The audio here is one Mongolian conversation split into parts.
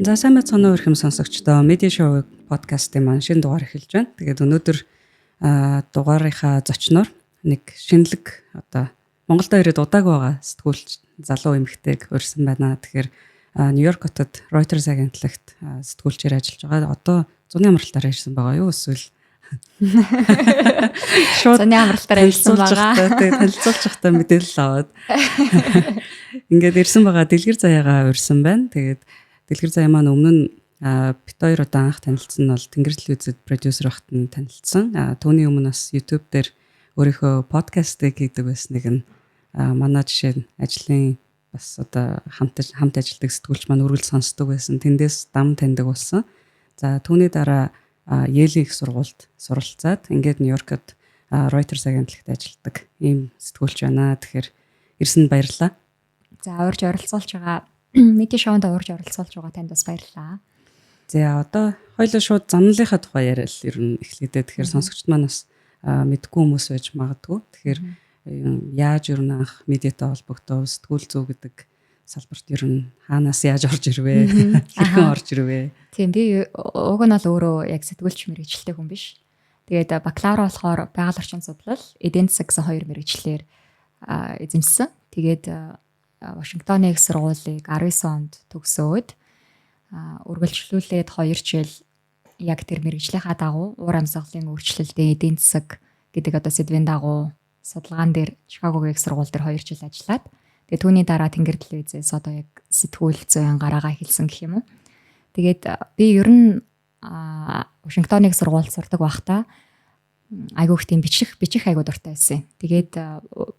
За сайн байцгаана уу ихэм сонсогчдоо. Медиа шоу подкастын маань шинэ дугаар эхэлж байна. Тэгээд өнөөдөр дугаарынхаа зочноор нэг шинэлэг одоо Монголд ирээд удаагүй байгаа сэтгүүлч залуу эмэгтэйг урьсан байна. Тэгэхээр Нью-Йорк хотод Reuters агентлагт сэтгүүлчээр ажиллаж байгаа. Одоо зуны амралтаар ирсэн байгаа юу эсвэл шууд зуны амралтаар ирсэн байгаа. Тэгээд танилцуулчихтаа мэдээлэл аваад ингээд ирсэн байгаа. Дэлгэр заяагаа урьсан байна. Тэгээд Дэлгэр заяа маань өмнө нь бит хоёр удаа анх танилцсан нь бол Тэнгэр телевизэд продюсер багт нь танилцсан. Түүний өмнө бас YouTube дээр өөрийнхөө подкастыг хийдэг байсныг нь манай жишээ нь ажлын бас одоо хамт ажилладаг сэтгүүлч маань үргэлж сонсдог байсан. Тэндээс дам таньдаг болсон. За түүний дараа Yale-ийн их сургуульд суралцаад ингээд Нью-Йоркод Reuters агентлагт ажилладаг ийм сэтгүүлч байна. Тэгэхээр ирсэнд баярлалаа. За урьж оролцуулж байгаа медиа шоунд урьж оролцуулж байгаа танд бас баярлалаа. За одоо хоёулаа шууд замналынхаа тухай яриад ер нь эхлэхдээ тэгэхээр сонсогчд маань бас мэдгүй хүмүүс байж магадгүй. Тэгэхээр яаж ер нь анх медиатай холбогдоо сэтгүүл зүй гэдэг салбарт ер нь хаанаас яаж орж ирвэ? Хэрхэн орж ирвэ? Тийм би уг нь бол өөрөө яг сэтгүүлч мэргэжилтэй хүн биш. Тэгээд бакалавра болохоор байгаль орчин судлал, эдийн засаг гэсэн хоёр мэргэжлэр эзэмссэн. Тэгээд Вашингтоны их сургуулийг 19 онд төгсөөд үргэлжлүүлээд 2 жил яг тэр мэргэжлийнхаа дагуу уур амьсгалын өөрчлөлтийн эдийн засаг гэдэг одоо сэдвийн дагуу судалгаан дээр Чикагогийн их сургууль дээр 2 жил ажиллаад тэгээ түүний дараа Тэнгэр телевизээс одоо яг сэтгүүл зүйн гараагаа эхэлсэн гэх юм уу. Тэгээд би ер нь Вашингтоны их сургуульд сурдаг байхдаа айгүйх тийм бичих айгуу дуртай байсан. Тэгээд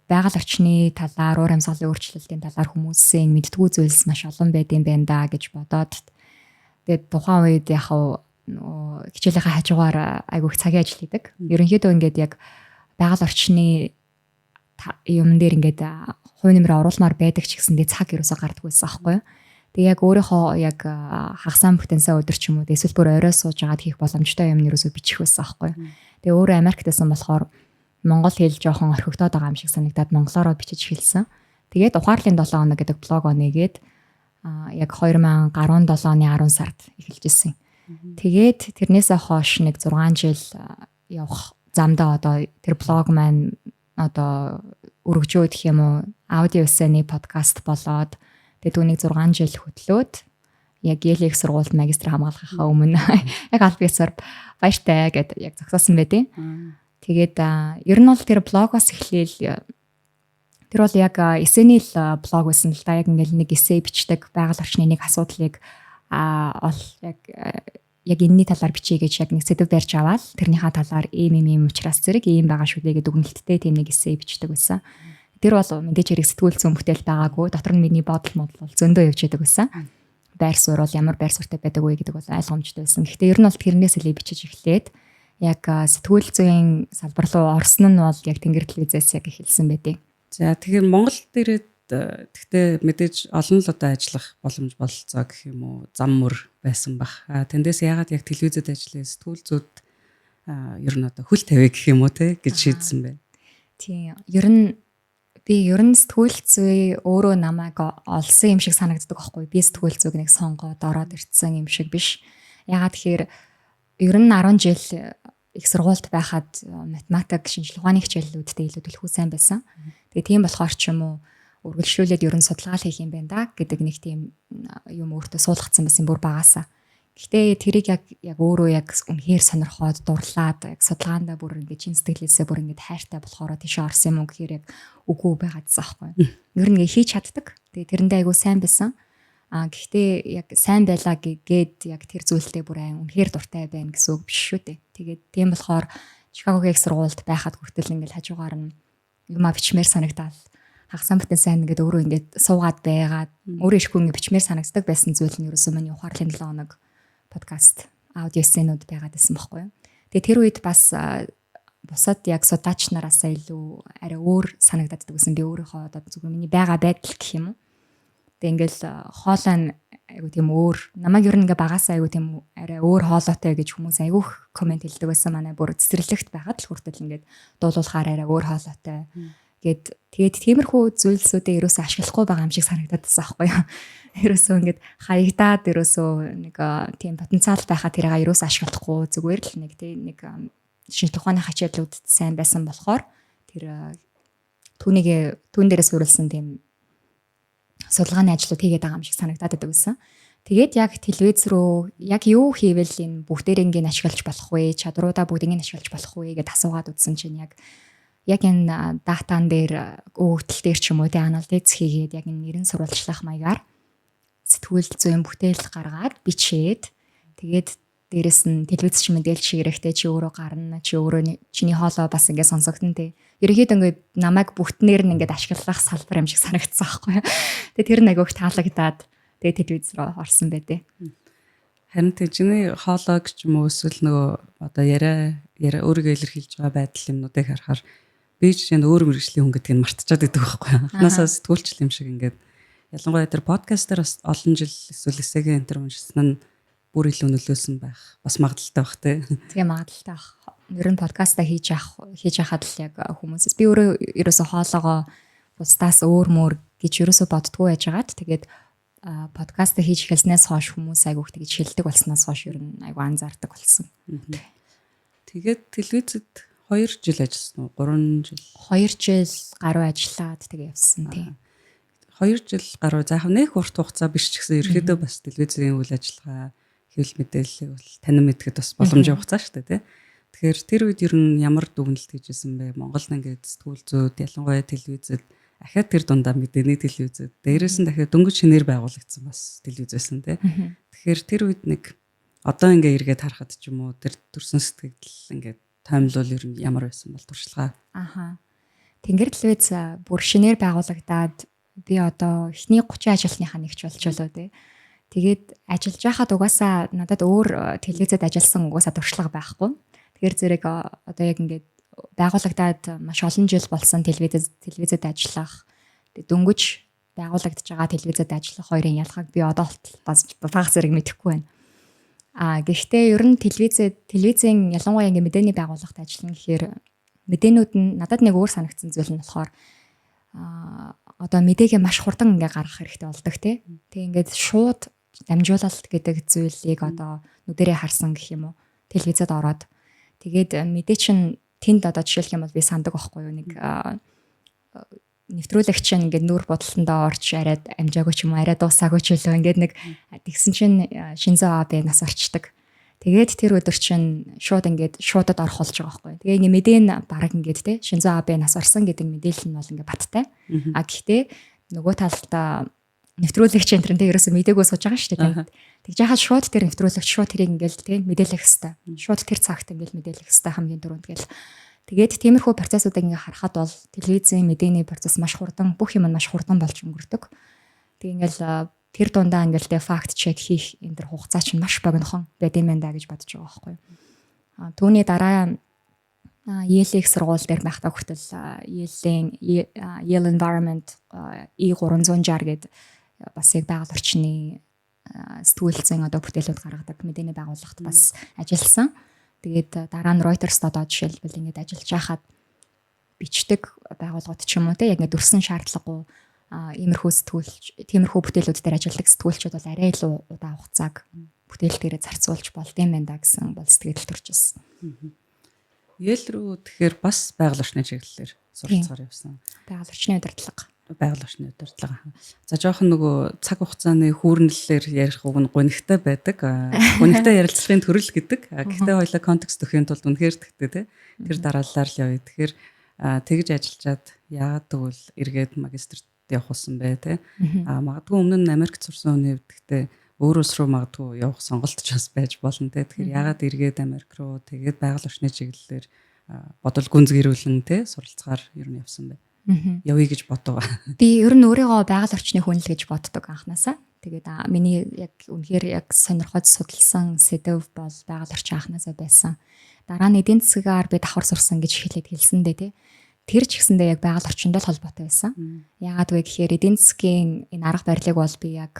байгаль орчны талаар, уур амьсгалын өөрчлөлтийн талаар хүмүүсийн мэддгүү зүйлс маш олон байдсан байна да гэж бодоод тэгээд тухайн үед яг хичээлийнхаа хажуугаар айгүйх цагийн ажил хийдэг. Ерөнхийдөө ингээд яг байгаль орчны юм дээр ингээд хувь нэмрээ оруулмаар байдаг ч гэсэндээ цаг ерөөсө гардаггүй байсан аахгүй юу. Тэгээ яг өөрийнхөө яг хагасаа бүтэнсээ өдөр ч юм уу эсвэл бүр орой сууж агаад хийх боломжтой юм нэрөөсөө бичих байсан аахгүй юу. Тэгээ өөрөө Америкт байсан болохоор монгол хэл жоохон орхигдоод байгаа юм шиг санагдаад монголоор бичиж хэлсэн. Тэгээд ухаарлын 7 хоног гэдэг блог онегээд яг 2017 оны 10 сард эхэлж ирсэн. Тэгээд тэрнээсээ хойш нэг 6 жил явах замдаа одоо тэр блог маань одоо өргөжөөд гэх юм уу аудио эссений подкаст болоод тэгээд түүнийг 6 жил хөтлөөд яг Yale-ийн сургуульд магистр хамгаалахаа өмнө яг аль биесээр баяртай гэд яг зогсоосон байдیں۔ Тэгээд ер нь бол тэр блогоос эхлээл тэр бол яг эссений блог байсан л да. Яг ингээл нэг эссе бичдэг, байгаль орчны нэг асуудлыг яг энэний талаар бичиж гэж яг нэг сэдв барьж аваад тэрнийхээ талаар ийм учраас зэрэг ийм байгаа шүү дээ гэдэг үгнэлттэй тийм нэг эссе бичдэг байсан. Тэр бол мэдээж хэрэг сэтгүүл зүйн бүтээл байгаагүй. Дотор нь миний бодол бол зөндөө явж байдаг байсан. Байр суурь бол ямар байр суурьтай байдаг вэ гэдэг бол ойлгомжтой байсан. Гэхдээ ер нь бол тэрнээс илээ бичиж эхлээд яг сэтгүүл зүйн салбар руу орсон нь бол яг Тэнгэр телевизээс яг эхэлсэн байдیں۔ За тэгэхээр Монголд ирээд тэгтээ мэдээж олон л одоо ажиллах боломж болцоо гэх юм уу зам мөр байсан бах. Тэндээс яагаад яг телевизэд ажиллая сэтгүүл зүйд ер нь одоо хөл тавиа гэх юм уу те гэж шийдсэн бэ? Тийм. Ер нь сэтгүүл зүй өөрөө намайг олсон юм шиг санагддаг байхгүй. Би сэтгүүл зүйг нэг сонгоод ороод ирсэн юм шиг биш. Ягаад тэгэхээр ер нь 10 жил их сургуульд байхад математик, шинжлэх ухааны хичээллүүдтэй илүү төлхөө сайн байсан. Тэгээ тийм болохоор ч юм уу үргэлжлүүлээд ер нь судалгаа хийх юм байна да гэдэг нэг тийм юм өөртөө суулгацсан байсан бүр багасаа. Гэхдээ тэрийг яг өөрөө яг үнэхээр сонирхоод дурлаад яг судалгаандаа бүр ингээд чин сэтгэлээсээ бүр ингээд хайртай болохоор тийш орсон юм уу гэхээр яг үгүй байгаадсан аахгүй. Ер нь хийж чаддаг. Тэгээ тэрэндээ айгуу сайн байсан. Гэхдээ яг сайн байлаа гээд яг тэр зүйлдээ бүр үнэхээр дуртай байна гэсэн үг биш шүү дээ. Тэгээд тийм болохоор Чикагогийн их сургуульд байхад хүртэл ингээд хажуугаар нь юмаа бичмээр санагдаад хагасаа бүтэн сайн ингээд өөрөө ингээд суугаад байгаад өөрөө ихгүй ингээд бичмээр санагддаг байсан зүйл нь ерөөсөө миний ухаарлын 7 хоног подкаст аудио эссенүүд байгаад байсан байхгүй юу. Тэгээ тэр үед бас бусад яг судаач нараасаа илүү арай өөр санагдаад байсан. Би өөрийнхөө одоо зүгээр миний байгаа байдал гэх юм уу. Тэгээ ингээл хоолой нь айгу тийм өөр намайг ер нь ингээ багасаа айгу тийм арай өөр хоолойтой гэж хүмүүс айгүйх комент хэлдэг байсан. Манай бүр цэцэрлэгт байхад л хүртэл ингээд дуулуулахаар арай өөр хоолойтой Тэгээд тиймэрхүү зүйлсүүдээ ерөөсөө ашиглахгүй байгаа юм шиг санагдаад байсан байхгүй юу. Ерөөсөө ингээд хаягдаад ерөөсөө нэг тийм потенциал байхад тэрийг ерөөсөө ашиглахгүй зүгээр л нэг шинжлэх ухааны хичээлүүд сайн байсан болохоор тэр түүн дээрээс суурилсан тийм судалгааны ажлууд хийгээд байгаа юм шиг санагдаад байдаг байсан. Тэгээд яг телевиз рүү яг юу хийвэл энэ бүгдээрээ ашиглаж болох вэ? Чадруудаа бүгдийг ашиглаж болох вэ гэдээ асуугаад үзсэн чинь яг энэ датан дээр өгөгдөл дээр ч юм уу тэ анализ хийгээд яг энэ нэрийн сурвалжлах маягаар сэтгүүл зүйн бүтээл гаргаад бичээд тэгээд дээрэс нь телевиз чи мэдээлэл шигрэхтэй чи өөрөө гарна чи өөрөө чиний хоолой бас ингээд сонсогдсон тэ. Ерөнхийдөө ингээд намайг бүгднээр нь ингээд ашиглах салбар юм шиг санагдсан байхгүй. Тэгээд тэр нэг их таалагдаад тэгээд телевиз рүү орсон байдэ. Харин чиний хоолойг ч юм уу эсвэл нөгөө одоо яриа өөрийгөө илэрхийлж байгаа байдал юмнуудыг харахаар би чинь өөр мэргэжлийн хүн гэдгийг мартчихад байдаг байхгүй. Анхнаасаа сэтгүүлчл юм шиг ингээд ялангуяа тэр подкастер бас олон жил эсвэл эсэгийн энэ уншсан нь бүр илүү нөлөөсөн байх бас магадaltaй байх те. Тэгээ магадaltaй байх. Ер нь подкаста хийж яхад л яг хүмүүсээс би өөрөө ерөөсө хоолоогоо бусдаас өөр мөр гэж ерөөсө боддгоо яжгаад тэгээд подкаста хийж эхэлснээс хойш хүмүүс айгүйх тэгж шилдэг болсноос хойш ер нь айгүй анзаардаг болсон. Тэгээд телевизэд 2 жил ажилласан уу? 3 жил. 2 жил гаруй ажиллаад тэгээ явсан тий. 2 жил гаруй заахав нэг урт хугацаа биш ч гэсэн ерөөдөө бас телевизийн үйл ажиллагаа хэвлэл мэдээллийг бол танин мэдгэд бас боломжтой хугацаа шүү дээ тий. Тэгэхээр тэр үед ер нь ямар дүгнэлт хийжсэн бэ? Монголд ингээд сэтгүүл зүйд ялангуяа телевизэд ахаад тэр дундаа мэдээний телевизэд дээрээс нь дахиад дөнгөж шинээр байгуулагдсан бас телевиз байсан тий. Тэгэхээр тэр үед нэг одоо ингээ эргээд харахад ч юм уу тэр төрсөн сэтгэл ингээд таймлуул ер нь ямар байсан бол туршлагаа. Тэнгэр телевиз бүр шинээр байгуулагдаад би одоо эхний 30 ажилтныхаа нэгч болчихлоо тий. Тэгээд ажиллаж байхад угаасаа надад өөр телевизэд ажилласан угаасаа туршлага байхгүй. Тэгэхээр зэрэг одоо яг ингээд байгуулагдаад маш олон жил болсон телевизэд ажиллах дөнгөж байгуулагдж байгаа телевизэд ажиллах хоёрын ялгааг би одоо бас баг зэрэг мэдэхгүй байна. Гэхдээ ер нь телевизийн ялангуяа ингээд мэдээний байгууллагт ажиллана гэхээр мэдээнүүд нь надад нэг өөр санагдсан зүйл нь болохоор одоо мэдээгээ маш хурдан ингээ гаргах хэрэгтэй болдог тий. Тэг ингээд шууд дамжуулалт гэдэг зүйлийг одоо нүдэрээ харсан гэх юм уу телевизэд ороод тэгээд мэдээ чинь тэнд одоо жишээлх юм бол би сандаг байхгүй юу нэг нэвтрүүлэгч чинь ингээд нүүр бодолтондоо орж арайд амжаагүй ч юм уу арай дуусаагүй ч үлээ ингээд нэг тэгсэн чинь Шинзо Абе нас орчдөг. Тэгээд тэр өдөр чинь шуудад орох болж байгаа байхгүй. Тэгээ ингээ мэдээ нь бараг ингээд те Шинзо Абе нас орсон гэдэг мэдээлэл нь бол ингээ баттай. Гэхдээ нөгөө талдаа нэвтрүүлэгч энэ тэрнээ ерөөсөө мдэггүй сууж байгаа шүү дээ. Тэгж яхад шууд тэр нэвтрүүлэгч шууд тэрийг ингээл те мэдээлэх хэвээр. Шууд тэр цагт ингээл мэдээлэх хэвээр хамгийн дөрөнд гэл. Тэгээд тиймэрхүү процессуудыг ингээ харахад бол телевизийн мэдээний процесс маш хурдан бүх юм нь маш хурдан болж өнгөрдөг. Тэг ингээл тэр дундаа ингээл тэ факт чек хийх энэ төр хугацаа чинь маш богинохон байдэм байна гэж бодож байгаа байхгүй. Түүний дараа Yale-ийн сургууль дээр байхдаа хүртэл Yale Environment E360 гэдэг бас яг байгаль орчны сэтгүүлцэн одоо бүтээлүүд гаргадаг мэдээний байгууллагт бас ажилласан. Тэгээд дараа нь Reuters одоо жишээлбэл ингэж ажиллаж байхад бичдэг байгууллагууд ч юм уу те яг ингэ дүрсэн шаардлагагүй тиймэрхүү бүтээлүүд дээр ажилладаг сэтгүүлчид бол арай илүү удаан хугацааг бүтээл дээрээ зарцуулж болдсон байна да гэсэн бол сэтгэл төрж ирсэн. Yale рүү тэгэхээр бас байгаль орчны чиглэлээр суралцгаар явсан. Байгаль орчны удирдлага. За жоохон нөгөө цаг хугацааны хүүрнэлээр ярих үг нь гонигтай байдаг. Гонигтай ярилцлагын төрөл гэдэг. Гэхдээ хоёлаа контекст өгөхийн тулд үнэхээр тэгтэй тий. Тэр дараалалаар л явъя. Тэгэхээр тэгж ажиллаад яагаад тэгвэл эргээд магистрт явах болсон бэ тий. Магадгүй өмнө нь Америкт сурсан хүний хувьд гэхдээ өөр улс руу магадгүй явах сонголт ч бас байж болно тий. Тэгэхээр яагаад эргээд Америк руу тэгээд байгаль орчны чиглэлээр бодол гүнзгийрүүлэн тий суралцгаар ер нь явсан бэ. Явъя гэж бодов. Би ер нь өөрийгөө байгаль орчны хүн л гэж боддог анханасаа. Тэгээд миний яг үнэхээр яг сонирхож судалсан сэдв бол байгаль орчин анханасаа байсан. Дараа нь эдийн засгаар би давхар сурсан гэж хэлсэн дээ тий. Тэр ч гэсэндээ яг байгаль орчиндөө холбоотой байсан. Яагаад вэ гэхээр эдийн засгийн энэ арга барилыг бол би яг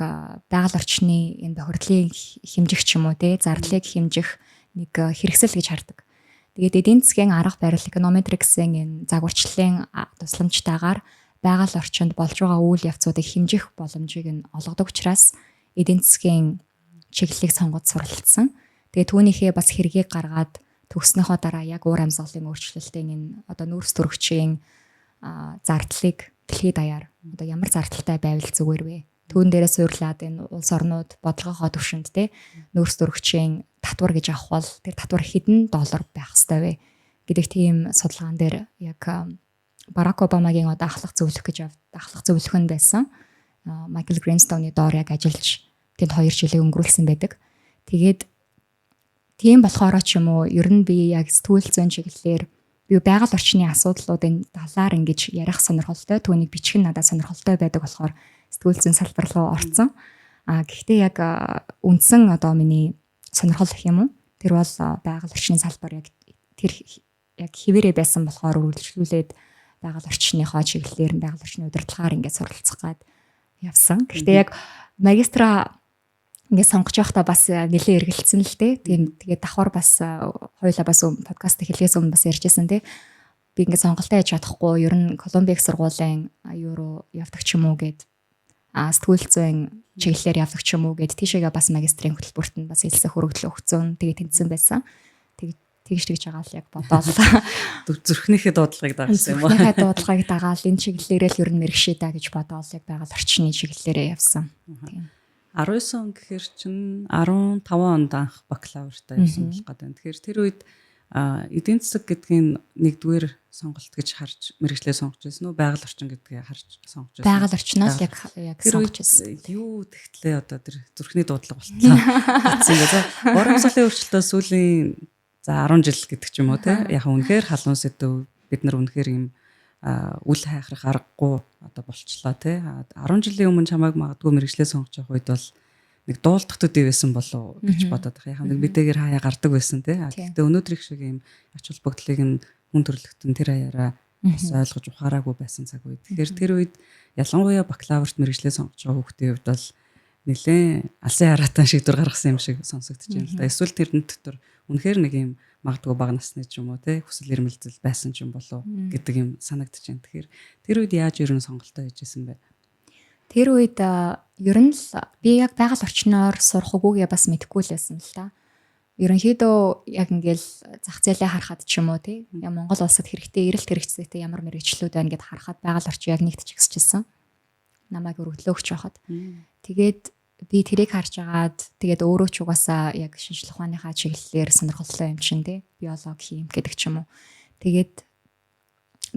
байгаль орчны энэ бохирдлыг хэмжих ч юм уу тий, зардлыг хэмжих нэг хэрэгсэл гэж хардаг. Тэгээд эдийн засгийн арга барил эконометриксийн энэ загварчлалын тусламжтайгаар байгаль орчинд болж байгаа үйл явцуудыг хэмжих боломжийг нь олгодог учраас эдийн засгийн чиглэлийг сонгож суралцсан. Тэгээд түүнийхээ бас хэргийг гаргаад төгснөхөө дараа яг уур амьсгалын өөрчлөлтийн энэ одоо нүүрс төрөгчийн зардлыг дэлхийд даяар одоо ямар зардалтай байвал зүгээр вэ? Түүн дээрээ суурлаад энэ улс орнууд бодлогынхоо түвшинд те нүүрс төрөгчийн татвар гэж авах бол тэр татвар хэдэн доллар байх ёстой вэ гэдэг тийм судалгаан дээр яг Барак Обамагийн одоо ахлах зөвлөх нь байсан. Майкл Гринстоуны доор яг ажиллаж тэнд 2 жилийн өнгөрүүлсэн байдаг. Тэгээд тийм болохоор ч юм уу ер нь би яг сэтгүүл зүйн чиглэлээр би байгаль орчны асуудлуудын талаар ингэж ярих сонирхолтой, түүнийг бичих нь надад сонирхолтой байдаг болохоор сэтгүүл зүйн салбар руу орсон. Гэхдээ яг үндсэн одоо миний сонирхол гэх юм уу? Тэр бол байгаль орчны салбар яг тэр яг хിവэрэ байсан болохоор үргэлжлүүлээд байгаль орчныхоо чиглэлээр байгаль орчны удирдлагаар ингээд суралцах гад явсан. Гэхдээ яг магистра ингээд сонгож байхдаа бас нэлээд эргэлцсэн л дээ. Тэгээд давхар бас хоёулаа бас подкаст хэлгээс өмнө бас ярьжсэн тий. Би ингээд сонголтоо хийж чадахгүй ер нь Колумбик сургуулийн юу явдаг ч юм уу гэд сэтгүүл зүйн чиглэлээр явдаг ч юм уу гэд тийшээгээ бас магистрийн хөтөлбөрт нь бас хэлсэх хөрөгдлөө өгцөн. Тэгээд тэнцсэн байсан. Тэгж байгаа л яг бодоол. Зүрхнийхээ дуудлагыг дагсан юм уу? Зүрхнийхээ дуудлагыг дагаал энэ чиглэлээрээ л ер нь мэрэгшээ даа гэж бодоол яг байгаль орчны чиглэлээрээ явсан. Тийм. 19 он гэхэр чинь 15 онд анх бакалавртаа явсан болох гэдэг. Тэгэхээр тэр үед эдийн засаг гэдгийг нэгдүгээр сонголт гэж харж мэрэгчлээ сонгож байсан уу? Байгаль орчин гэдгийг харж сонгож байсан. Байгаль орчноос яг сонгож байсан. Юу тэгтлээ одоо тэр зүрхний дуудлага болтлоо. Гэсэн юм. Уур амьсгалын өөрчлөлтөө сүүлийн 10 жил гэдэг ч юм уу те. Яг үнэхээр халуун сэдв бид нар үнэхээр юм үл хайхрах аргагүй одоо болчлоо те. 10 жилийн өмнө чамайг магадгүй мэрэгчлээ сонгож явах үед бол нэг дуулдах төдий байсан болов гэж бодоод байгаа. Яг нэг бидэгээр хаяа гардаг байсан те. Гэхдээ өнөөдрийг шиг юм ач холбогдлыг нь хүн төрөлхтөн тэр хаяараа бас ойлгож ухаараагүй байсан цаг үед. Тэгэхээр тэр үед ялангуяа бакалаврт мэрэгчлээ сонгож байгаа хүүхдийн хувьд бол нэлээд алсын хараатан шийдвэр гаргасан юм шиг сонсогдож байна л да. Эсвэл тэрэн дотор үнэхээр нэг юм магадгүй бага насны ч юм уу те хүсэл эрмэлзэл байсан ч юм болов гэдэг юм санагдаж байна. Тэгэхээр тэр үед яаж ерөн сонголтоо хийж исэн бэ? Тэр үед ер нь л би яг байгаль орчноор сурах үгүйгээ бас мэдэхгүй л байсан л та. Ерөнхийдөө яг ингээл зах зээлээ харахад ч юм уу те Монгол улсад хэрэгтэй эрэлт хэрэгцээтэй ямар мэргэжлүүд байна гэд харахад байгаль орчин яг нэгтчихсэн. Намайг өргөдлөөгч байхад. Тэгээд би тэрийг харж агаад тэгээд өөрөө ч угаасаа яг шинжлэх ухааныхаа чиглэлээр сонирхолтой юм чинь те биологи юм гэдэг ч юм уу. Тэгээд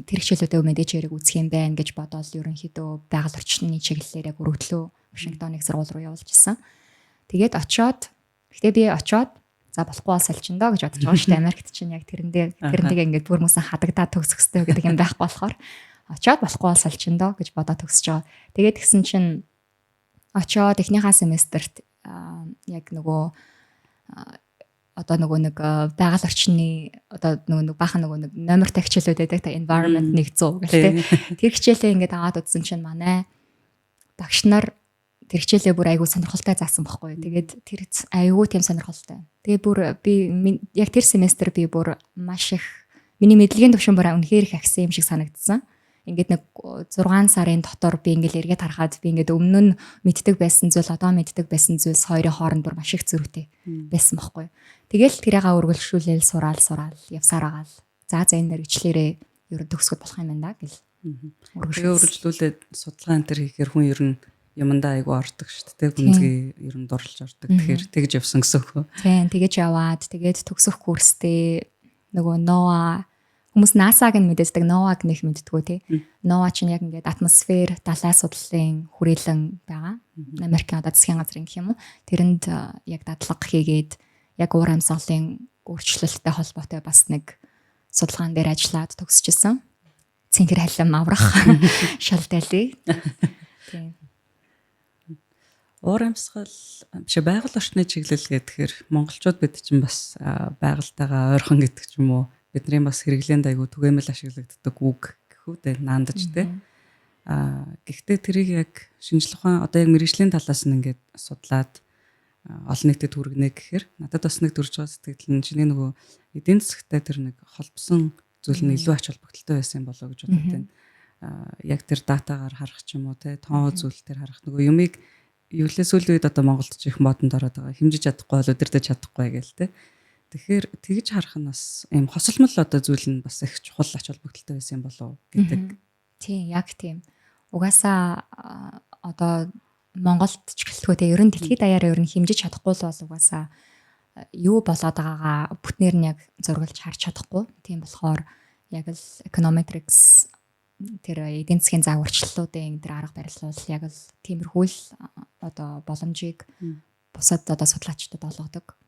тэр хичээлүүдээ мэдээж яриг үзэх юм байна гэж бодоод ерөнхийдөө байгаль орчны чиглэлээр яг өргөдлөө Вашингтоныг сургууль руу явуулж исэн. Тэгээд гэхдээ би очоод за болохгүй бол салчин доо гэж бодож байгаа шүү дээ. Америкт чинь яг тэрнийг ингээд бүр хүмүүсээ хадагдаад төгсөх хэрэгтэй гэдэг юм байхгүй болохоор очоод болохгүй бол салчин доо гэж бодоод төгсөж байгаа. Тэгээд тэгсэн чинь очоод эхнийхээ семестрт яг нөгөө одоо нэг байгаль орчны одоо нэг баахан нэг номертой хичээлүүд байдаг та environment 100 гэх тийм. Тэр хичээлээ ингээд аваад үзсэн чинь манай багш нар тэр хичээлээ бүр айгүй сонирхолтой заасан байхгүй. Тэгээд тэр айгүй тийм сонирхолтой. Тэгээ бүр би яг тэр семестр би бүр маш их миний мэдлэгийн түвшин бүр үнэхээр их агсан юм шиг санагдсан. Ингээд нэг 6 сарын дотор би ингээд эргээд харахад би ингээд өмнө нь мэддэг байсан зүйл одоо мэддэг байсан зүйлс хоёрын хооронд бүр маш их зөрүүтэй байсан байхгүй. Тэгэл тэрээга өргөлшүүлээл сураал явсаар байгаа л. За энэ мэргэжлэрээ ер нь төгсгөл болох юм байна гэл. Тэгээ өргөлжлүүлээд судалгаа энэ төр хийхээр хүн ер нь юмдаа айгу ордог шүү дээ. Гүнзгий ер нь дурлж ордог. Тэгэхээр тэгж явсан гэсэн үг. Тийм тэгэж яваад тэгээд төгсөх курстэй нөгөө NOAA хүмүүс NASA-г нь мэддэг, NOAA-г нэх мэддэггүй тий. NOAA чинь яг ингээд атмосфер, далай судлалын хүрээлэн байгаа. Америкийн одоо засгийн газрын гэх юм уу. Тэрэнд яг дадлага хийгээд яг уур амьсгалын өөрчлөлттэй холбоотой бас нэг судалгаан дээр ажиллаад төгсчихсэн. Цэнхэр халим аврах шалдайлыг. Тийм. Уур амьсгал биш байгаль орчны чиглэл гэхээр монголчууд бид чинь бас байгальтайгаа ойрхон гэдэг ч юм уу. Бидний бас хэрэглээнд айгу түгээмэл ашиглагддаг үг гэхүү наандаж те. Гэхдээ тэрийг яг шинжлэх ухаан одоо яг мэргэжлийн талаас нь ингээд судлаад олон нийтэд хүргэнэ гэхээр надад бас нэг төрж байгаа сэтгэл нь чиний нөгөө эдийн засагтай тэр нэг холбосон зүйл нь илүү ач холбогдолтой байсан болоо гэж бодод байна. Яг тэр датагаар харах ч юм уу те тоон үзүүлэлтээр харах нөгөө юмыг юулээ сүүлийн үед одоо Монголд ч их модонд ороод байгаа хэмжиж чадахгүй бол өдөртөж чадахгүй гээл те. Тэгэхээр тэгж харах нь бас ийм хосолмол одоо зүйл нь бас их чухал ач холбогдолтой байсан болоо гэдэг. Тийм яг тийм. Угаасаа одоо Монголд ч гэлтгөө те ер нь дэлхийд даяараа ер нь хэмжиж чадахгүй л бол угаасаа юу болоод байгаагаа бүтнээр нь яг зургалж харж чадахгүй. Тийм болохоор яг л econometrics тэр эдийн засгийн загварчлалуудын тэр арга барил бол яг л тиймэрхүү л одоо боломжийг бусад одоо судлаачдад олгодог.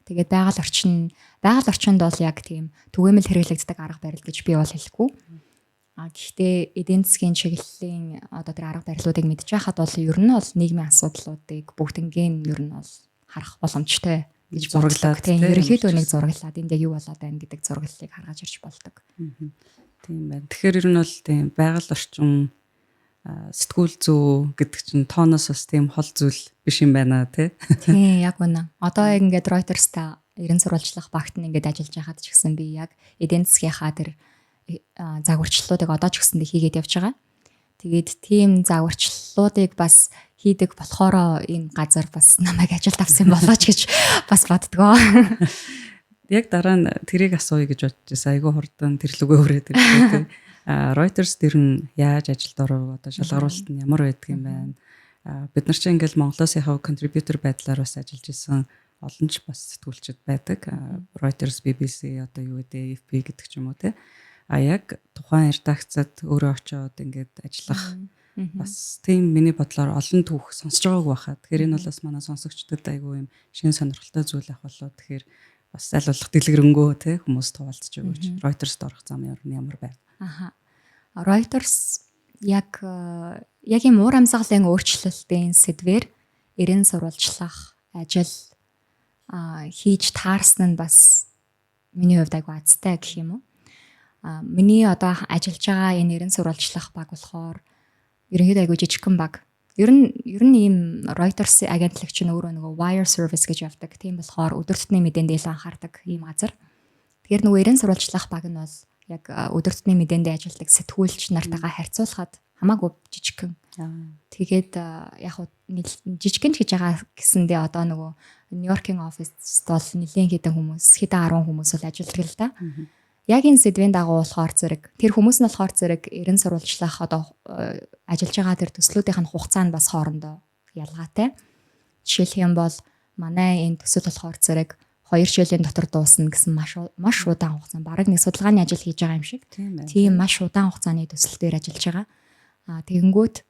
Тэгээд байгаль орчинд бол яг тийм түгээмэл хэрэглэгддэг арга барил гэж би бол хэлэхгүй. Гэхдээ эдийн засгийн чиглэлийн одоо тэр арга барилуудыг мэдж байхад бол ер нь бол нийгмийн асуудлуудыг бүгднгийн ер нь бол харах боломжтой гэж зураглаад тийм ерөнхийдөө нэг зураглаад энд яг юу болоод байна гэдэг зураглалыг харгаж ирж болдог. Тийм байна. Тэгэхээр ер нь бол тийм байгаль орчин сэтгүүл зүй гэдэг чинь тооноос бас тийм хол зүйл биш юм байна тий. Тийм яг үнэ. Одоо ингээд Reuters-та ерөн сурвалжлах багт нь ингээд ажиллаж байхад ч гэсэн би яг эдийн засгийнхаа тэр загварчлалуудыг одоо ч гэсэн хийгээд явж байгаа. Тэгээд тийм загварчлалуудыг бас хийдэг болохоро энэ газар бас намайг ажилд авсан болооч гэж бас боддгоо. Яг дараа нь тэрийг асууя гэж бодож байсан. Айгүй хурдан тэрлүгөө өрөөд ирлээ. Reuters дэр нь яаж ажилд оров одоо шалгаруулалт нь ямар байдаг юм байна. Бид нар чинь ингээл Монголоос яхав контрибьютор байдлаар бас ажиллаж исэн олон ч бас сэтгүүлчд байдаг. Reuters, BBC одоо юу гэдэг AFP гэдэг ч юм уу те. Яг тухайн редакцад өөрөө очиод ингээд ажиллах бас тийм миний бодлоор олон түүх сонсож байгааг байхаа. Тэгэхээр энэ бол бас манай сонсогчдод айгүй юм шин сонирхолтой зүйл ах болоо. Тэгэхээр бас аль болох дэлгэрэнгүй те хүмүүс туулцж өгөөч. Reuters-д орох зам ямар байв. Reuters яг ийм уур амьсгалын өөрчлөлтийн сэдвээр эрен сурвалжлах ажил хийж таарсан нь бас миний хувьд айгүй азтай гэх юм уу. Миний одоо ажиллаж байгаа энэ эрен сурвалжлах баг болохоор ерөнхийдөө айгүй жижигхэн баг. Ер нь ийм Reuters агентлагч нь өөрөө нөгөө wire service гэж явдаг. Тийм болохоор өдөр тутмын мэдээнд илүү анхаардаг ийм газар. Тэгэхээр нөгөө эрен сурвалжлах баг нь бол яг өдөр тутмын мэдээнд ажилладаг сэтгүүлч нартайгаа харьцуулахад хамаагүй жижигхэн. Тэгээд яг жижигхэн гэж байгаа гэсэндээ одоо нөгөө Нью-Йоркийн оффист бол нэлийн хэдэн хүмүүс, хэдэн 10 хүмүүс бол ажилладаг л да. Яг энэ сэдвийн дагуу болохоор зэрэг тэр хүмүүс нь болохоор зэрэг эрен сурвалжлах одоо ажиллаж байгаа тэр төслүүдийнх нь хугацаа нь бас хоорондоо ялгаатай. Жишээлх юм бол манай энэ төсөл болохоор зэрэг 2 жилийн дотор дуусна гэсэн маш удаан хугацаа. Бараг нэг судалгааны ажил хийж байгаа юм шиг. Тийм маш удаан хугацааны төсөл дээр ажиллаж байгаа. Тэгэнгүүт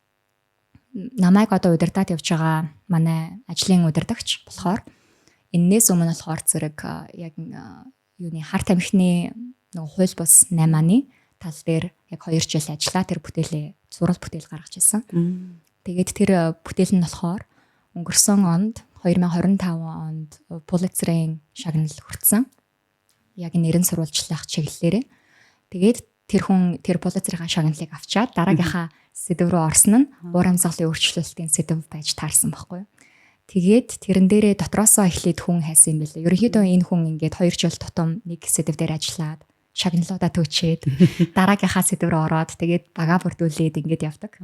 намайг одоо удирдаад явж байгаа манай ажлын удирдагч болохоор энээс өмнө болохоор зэрэг яг юуны харт амхины нэг хууль бус 8-ны тал дээр яг 2 жил ажиллаа тэр бүтээлээ зураг бүтээл гаргаж ирсэн. Тэгээд тэр бүтээл нь болохоор өнгөрсөн онд 2025 онд Pulitzer-ийн шагнал хүртсэн. Яг нэрэн сурвалжлах чиглэлээр. Тэгээд тэр хүн тэр Pulitzer-ийн шагналыг авчаад дараагийнхаа сэдв рүү орсон нь уур амьсгалын өөрчлөлтийн сэдв байж таарсан байхгүй юу. Тэгээд тэрэн дээрээ дотроосоо эхлээд хүн хайсан юм билээ. Ерөнхийдөө энэ хүн ингээд 2 жил тутам нэг сэдв дээр ажиллаад шагналуудаа төвчээд дараагийнхаа сэдв рүү ороод тэгээд бага бүрдүүлээд ингээд явдаг.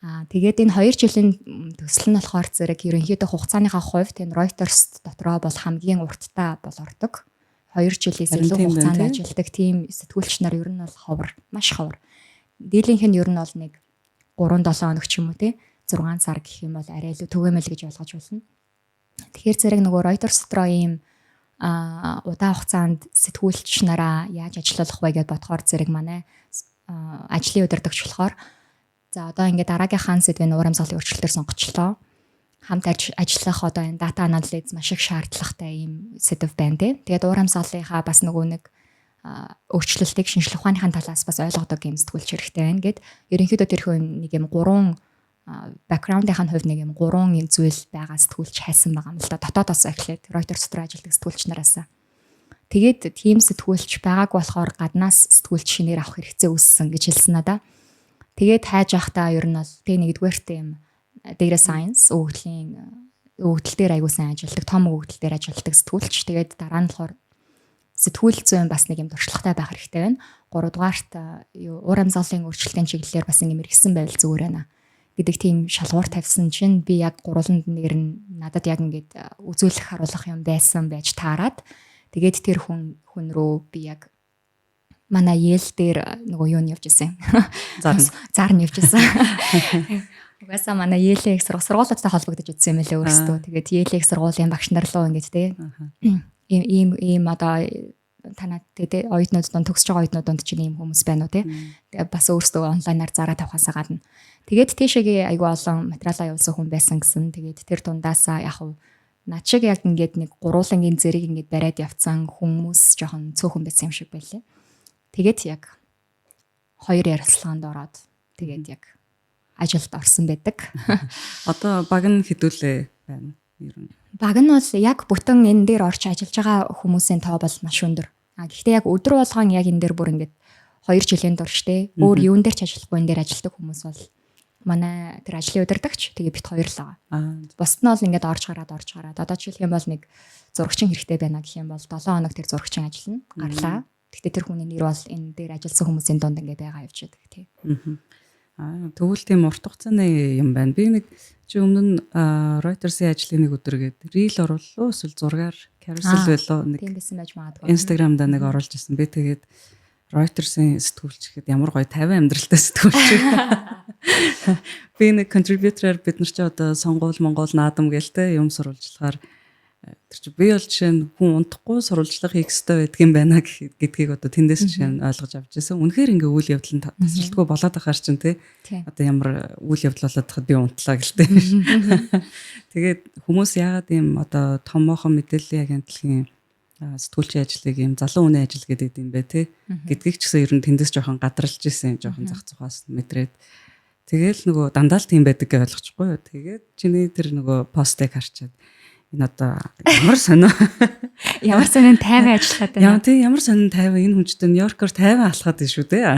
Тэгээд энэ 2 жилийн төсөл нь болохоор зэрэг ерөнхийдөө хугацааныхаа хувьд энэ Reuters дотроо бол хамгийн урттай бол ордог. 2 жилээс илүү хугацаанд ажилладаг тийм сэтгүүлч нар ер нь бол ховор, маш ховор. Дийлийнх нь ер нь бол нэг 3-7 хоног ч юм уу те 6 сар гэх юм бол арай илүү түгээмэл гэж ойлгож болно. Тэгэхээр зэрэг нөгөө Reuters дотроо ийм удаан хугацаанд сэтгүүлч нараа яаж ажиллах вэ гэдээ бодохоор зэрэг манай ажлын удирдагч болохоор за одоо ингээд дараагийнхаа сэдвийн уур амьсгалын өөрчлөлтөөр сонгочлоо. Хамт ажиллах одоо энэ data analytics маш их шаардлагатай ийм сэдв байна те. Тэгээд уур амьсгалынхаа бас нөгөө нэг өөрчлөлтийг шинжлэх ухааныхаа талаас бас ойлгодог юм сэтгүүлч хэрэгтэй байна гэд ерөнхийдөө тэр хүн нэг юм 3 бэкграундынхаа хувьд нэг юм 3 зүйл байгаа сэтгүүлч хайсан байгаа юм л да. Дотоодоос эхлээд Reuters дотор ажилладаг сэтгүүлч нараас. Тэгээд тийм сэтгүүлч байгааг болохоор гаднаас сэтгүүлч шинээр авах хэрэгцээ үүссэн гэж хэлсэн надаа. Тэгээд хайж явахдаа ер нь бол тэг нэгдүгээрт юм data science, өгөгдлийн өгдөл дээр аягүй сайн ажилладаг, том өгдөл дээр ажилладаг сэтгүүлч. Тэгээд дараа нь болохоор сэтгүүл зүйн бас нэг юм туршлагатай байх хэрэгтэй байна. 3 дугаарт уур амьсгалын өөрчлөлтийн чиглэлээр бас ингэ мэрэгсэн байвал зүгээр байна гэдэг тийм шалгуур тавьсан чинь би яг гурваланд нэр нь надад яг ингээд үзүүлэх харуулах юм байсан байж таарад. Тэгээд тэр хүн рүү би яг манай Yale дээр нөгөө юу нь явж исэн. Зар нь явж исэн. Угаасаа манай Yale-ийн сургуулиудтай холбогдож үзсэн юм лээ өөрөөсөө. Тэгээд Yale-ийн сургуулийн багш нар руу ингэж те ийм одоо танаа тэгээд оюутнууд донд төгсөж байгаа оюутнууд донд чинь ийм хүмүүс байна уу те. Тэгээд бас өөрөөсөө онлайнаар зараа тавхаасаа гадна. Тэгээд тийшээгээ айгүй олон материалаа явуулсан хүн байсан гэсэн. Тэгээд тэр дундаасаа яг уу над шиг яг ингээд нэг гурвуулангийн зэрэг ингээд бариад явцсан хүмүүс жоохон цөөхөн байсан юм шиг байлээ. Тэгээд яг 2 ярилцлаганд ороод тэгээд яг ажилд орсон байдаг. Одоо баг нь хэдүүлээ байна ер нь. Баг нь бол яг бүтэн энэ дээр орч ажиллаж байгаа хүмүүсийн тоо бол маш өндөр. Гэхдээ яг өдөр болгон яг энэ дээр бүр ингээд 2 жилийн турш те өөр юун дээр ч ажиллахгүй энэ дээр ажилладаг хүмүүс бол манай тэр ажлын удирдагч тэгээ бит 2 л байгаа. Бусд нь бол ингээд орж гараад одоо жишээлх юм бол нэг зурагчин хэрэгтэй байна гэх юм бол 7 хоног тэр зурагчин ажиллана гарлаа. Гэхдээ тэр хүний нэр бол энэ дээр ажилласан хүмүүсийн дунд ингээд байгаа явж байдаг тий. Тэгвэл тийм урт хугацааны юм байна. Би нэг чи өмнө нь Reuters-ийн ажлын нэг өдргээд reel орууллаа эсвэл зургаар carousel байлоо нэг тийм байсан байж магадгүй. Instagram-да нэг оруулж ирсэн. Би тэгээд Reuters-ийн сэтгүүлч гэхэд ямар гоё 50 амьдралтай сэтгүүлч. Би нэг contributor-аар бид нар ч одоо сонгуул Монгол наадам гэлтэй юм сурвалжлахаар тэр чи би бол жишээ нь хүн унтахгүй сурвалжлах хийх ёстой байдаг юм байна гэдгийг одоо тэндээс жишээ нь ойлгож авч ирсэн. Үнэхээр ингээ үйл явдал нь тасралтгүй болоод ахаар чинь тий. Одоо ямар үйл явдал болоод тахад би унтлаа гэлтэй. Тэгээд хүмүүс яагаад ийм одоо томоохон мэдээллийн агентлагийн сэтгүүлчийн ажлыг ийм залуу хүний ажил гэдэг юм бэ тий. Гэдгийг ч гэсэн ер нь тэндээс жоохон гадралж исэн, жоохон зах цухаас мэдрээд тэгээл нөгөө дандаа л тийм байдаг гэж ойлгочихгүй юу. Тэгээд чиний тэр нөгөө постыг харчаад энэ одоо ямар сонио тайван ажиллаад байна. Ямар сонио тайван энэ хүнчтэй Нью-Йоркоор тайван алхаад байна шүү дээ.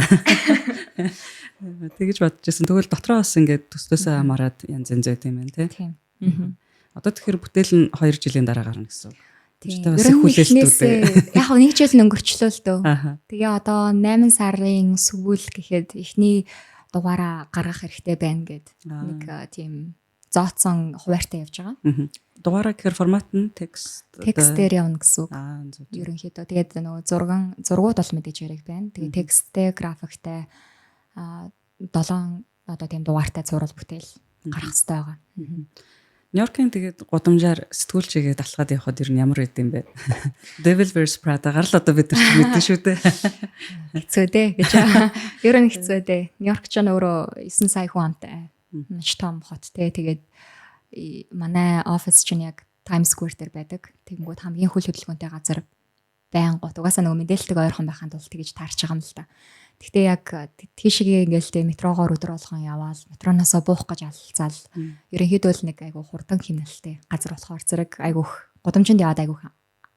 Тэгэж бодож байсан. Тэгвэл дотроо бас ингээд төслөөсөө хамаарад янз янз байт юм байна тий. Одоо тэгэхээр бүтээл нь 2 жилийн дараа гарна гэсэн. Тийм. Яг нэг жил өнгөрчлөө л дөө. Тэгээ одоо 8 сарын сүүл гэхэд эхний дугаараа гаргах хэрэгтэй байна гэд нэг тийм зооцсон хуваартай явж байгаа. Дугаараа гэхэр формат нь текстээр явна гэсэн үг. Ерөнхийдөө тэгээд нөгөө зургууд бол мэдээж яриг байна. Тэгээд тексттэй, графиктэй 7 одоо тийм дугаартай зурвал бүтээл гарах хэрэгтэй байгаа. Нью-Йоркийн тэгээд гудамжаар сэтгүүлчигээ далхаад явхад ер нь ямар байд юм бэ? Devil Wears Prada гарал одоо бид нар мэдэн шүү дээ. Хэцүү дээ гэж. Ер нь хэцүү дээ. Нью-Йорк ч өөрөө 9 сая хүн амтай. Маш том хот те. Тэгээд манай офис чинь яг Times Square дээр байдаг. Тэгэнгүүт хамгийн хөл хөдөлгөөнтэй газар байнгут. Угаасаа нөгөө мэдээлэлтэйг ойрхон байханд бол тэгэж таарч байгаа юм л да. Гэхдээ яг тийшээ ингээл тэ метрогоор өдөр болгон яваал метроноосоо буух гэж алцаал. Ерөнхийдөө л нэг айгу хурдан хэмнэлтэй газар болохоор зэрэг айгу гудамжинд яваад айгу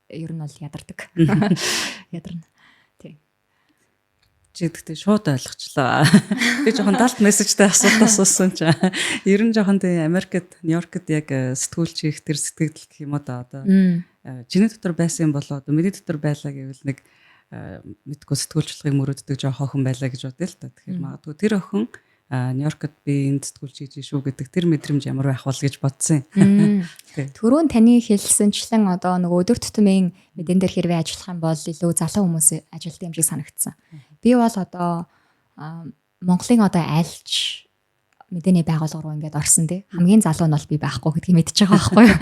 ер нь бол ядардаг. Ядарна. Тий. Чи гэхдээ шууд ойлгочлаа. Би жоохон далт мессежтэй асуулт асуусан ч ер нь жоохон тий Америкт, Нью-Йоркт яг сэтгүүлч их тэр сэтгэл гэх юм уу да одоо. Чиний дотор байсан болоо одоо миний дотор байлаа гэвэл нэг мэдгүй сэтгүүлчлэгийг мөрөддөг жоохон охин байлаа гэж бодъё л та. Тэгэхээр магадгүй тэр охин Нью-Йоркт би энд сэтгүүлч хийж шүү гэдэг тэр мэдрэмж ямар байх бол гэж бодсон юм. Түрүүн таны хэлсэнчлэн одоо нөгөө өдөр тутмын мэдэн дээр хэрвээ ажиллах юм бол илүү залуу хүмүүс ажилтдаг юм шиг санагдсан. Би бол одоо Монголын одоо альч мэдээний байгууллага руу ингээд орсон тий. Хамгийн залуу нь бол би байхгүй гэдгийг мэдчихэж байгаа байхгүй юу.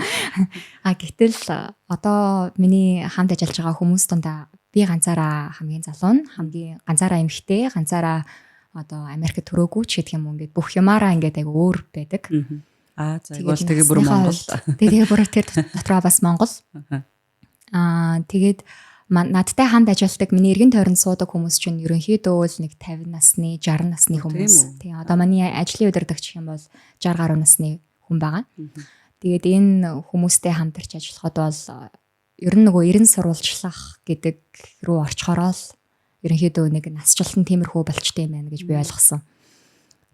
Гэтэл одоо миний хамт ажиллаж байгаа хүмүүс дундаа би ганцаараа хамгийн залуу нь, хамгийн ганцаараа эмэгтэй, ганцаараа одоо Америкт төрөөгүй ч гэдэг юм ингээд бүх юмараа ингээд айгу өөр байдаг. Тэгээ бүр Монгол. Тэгээ бүр тэр дотроо бас Монгол. Тэгээд надтай хамт ажилладаг миний эргэн тойронд суудаг хүмүүс чинь ерөнхийдөө л нэг 50 насны, 60 насны хүмүүс. Тэгээ одоо миний ажлын удирдагч юм бол 60 гаруй насны хүн байгаа. Тэгээд энэ хүмүүстэй хамтарч ажиллахад бол ер нь нөгөө 90 сурвалжлах гэдэг рүү орчхороо л ерөнхийдөө нэг насжилтан тиймэрхүү болчтой юм байна гэж би ойлгосон.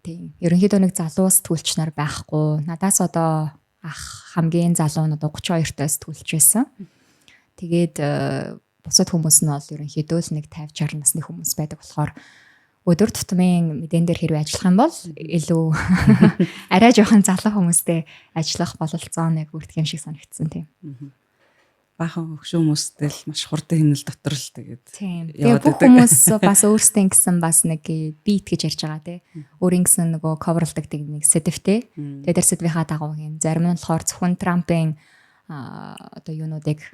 Тийм. Ерөнхийдөө нэг залуу сэтгүүлч нар байхгүй. Надаас одоо ах хамгийн залуу нь одоо 32 таас сэтгүүлч байсан. Тэгээд бусад хүмүүс нь бол ерөнхийдөө л нэг 50 60 насны хүмүүс байдаг болохоор өдөр тутмын мэдэн дээр хэрвээ ажиллах юм бол илүү арай жоохон залуу хүмүүстэй ажиллах бололцоо нэг бүрдэх юм шиг санагдсан тийм. Баахан хөгшин хүмүүстэй л маш хурдан хинэл дотор л тэгээд. Тийм. Тэгээ бүх хүмүүс бас өөрсдөө гэсэн бас нэг бит гэж ярьж байгаа тий. Өөрийн гэсэн нөгөө coverлдаг нэг сэдвтэй. Тэгээд тэр сэдвийнхаа дагуу хин зарим нь болохоор зөвхөн Трампын одоо юунуудыг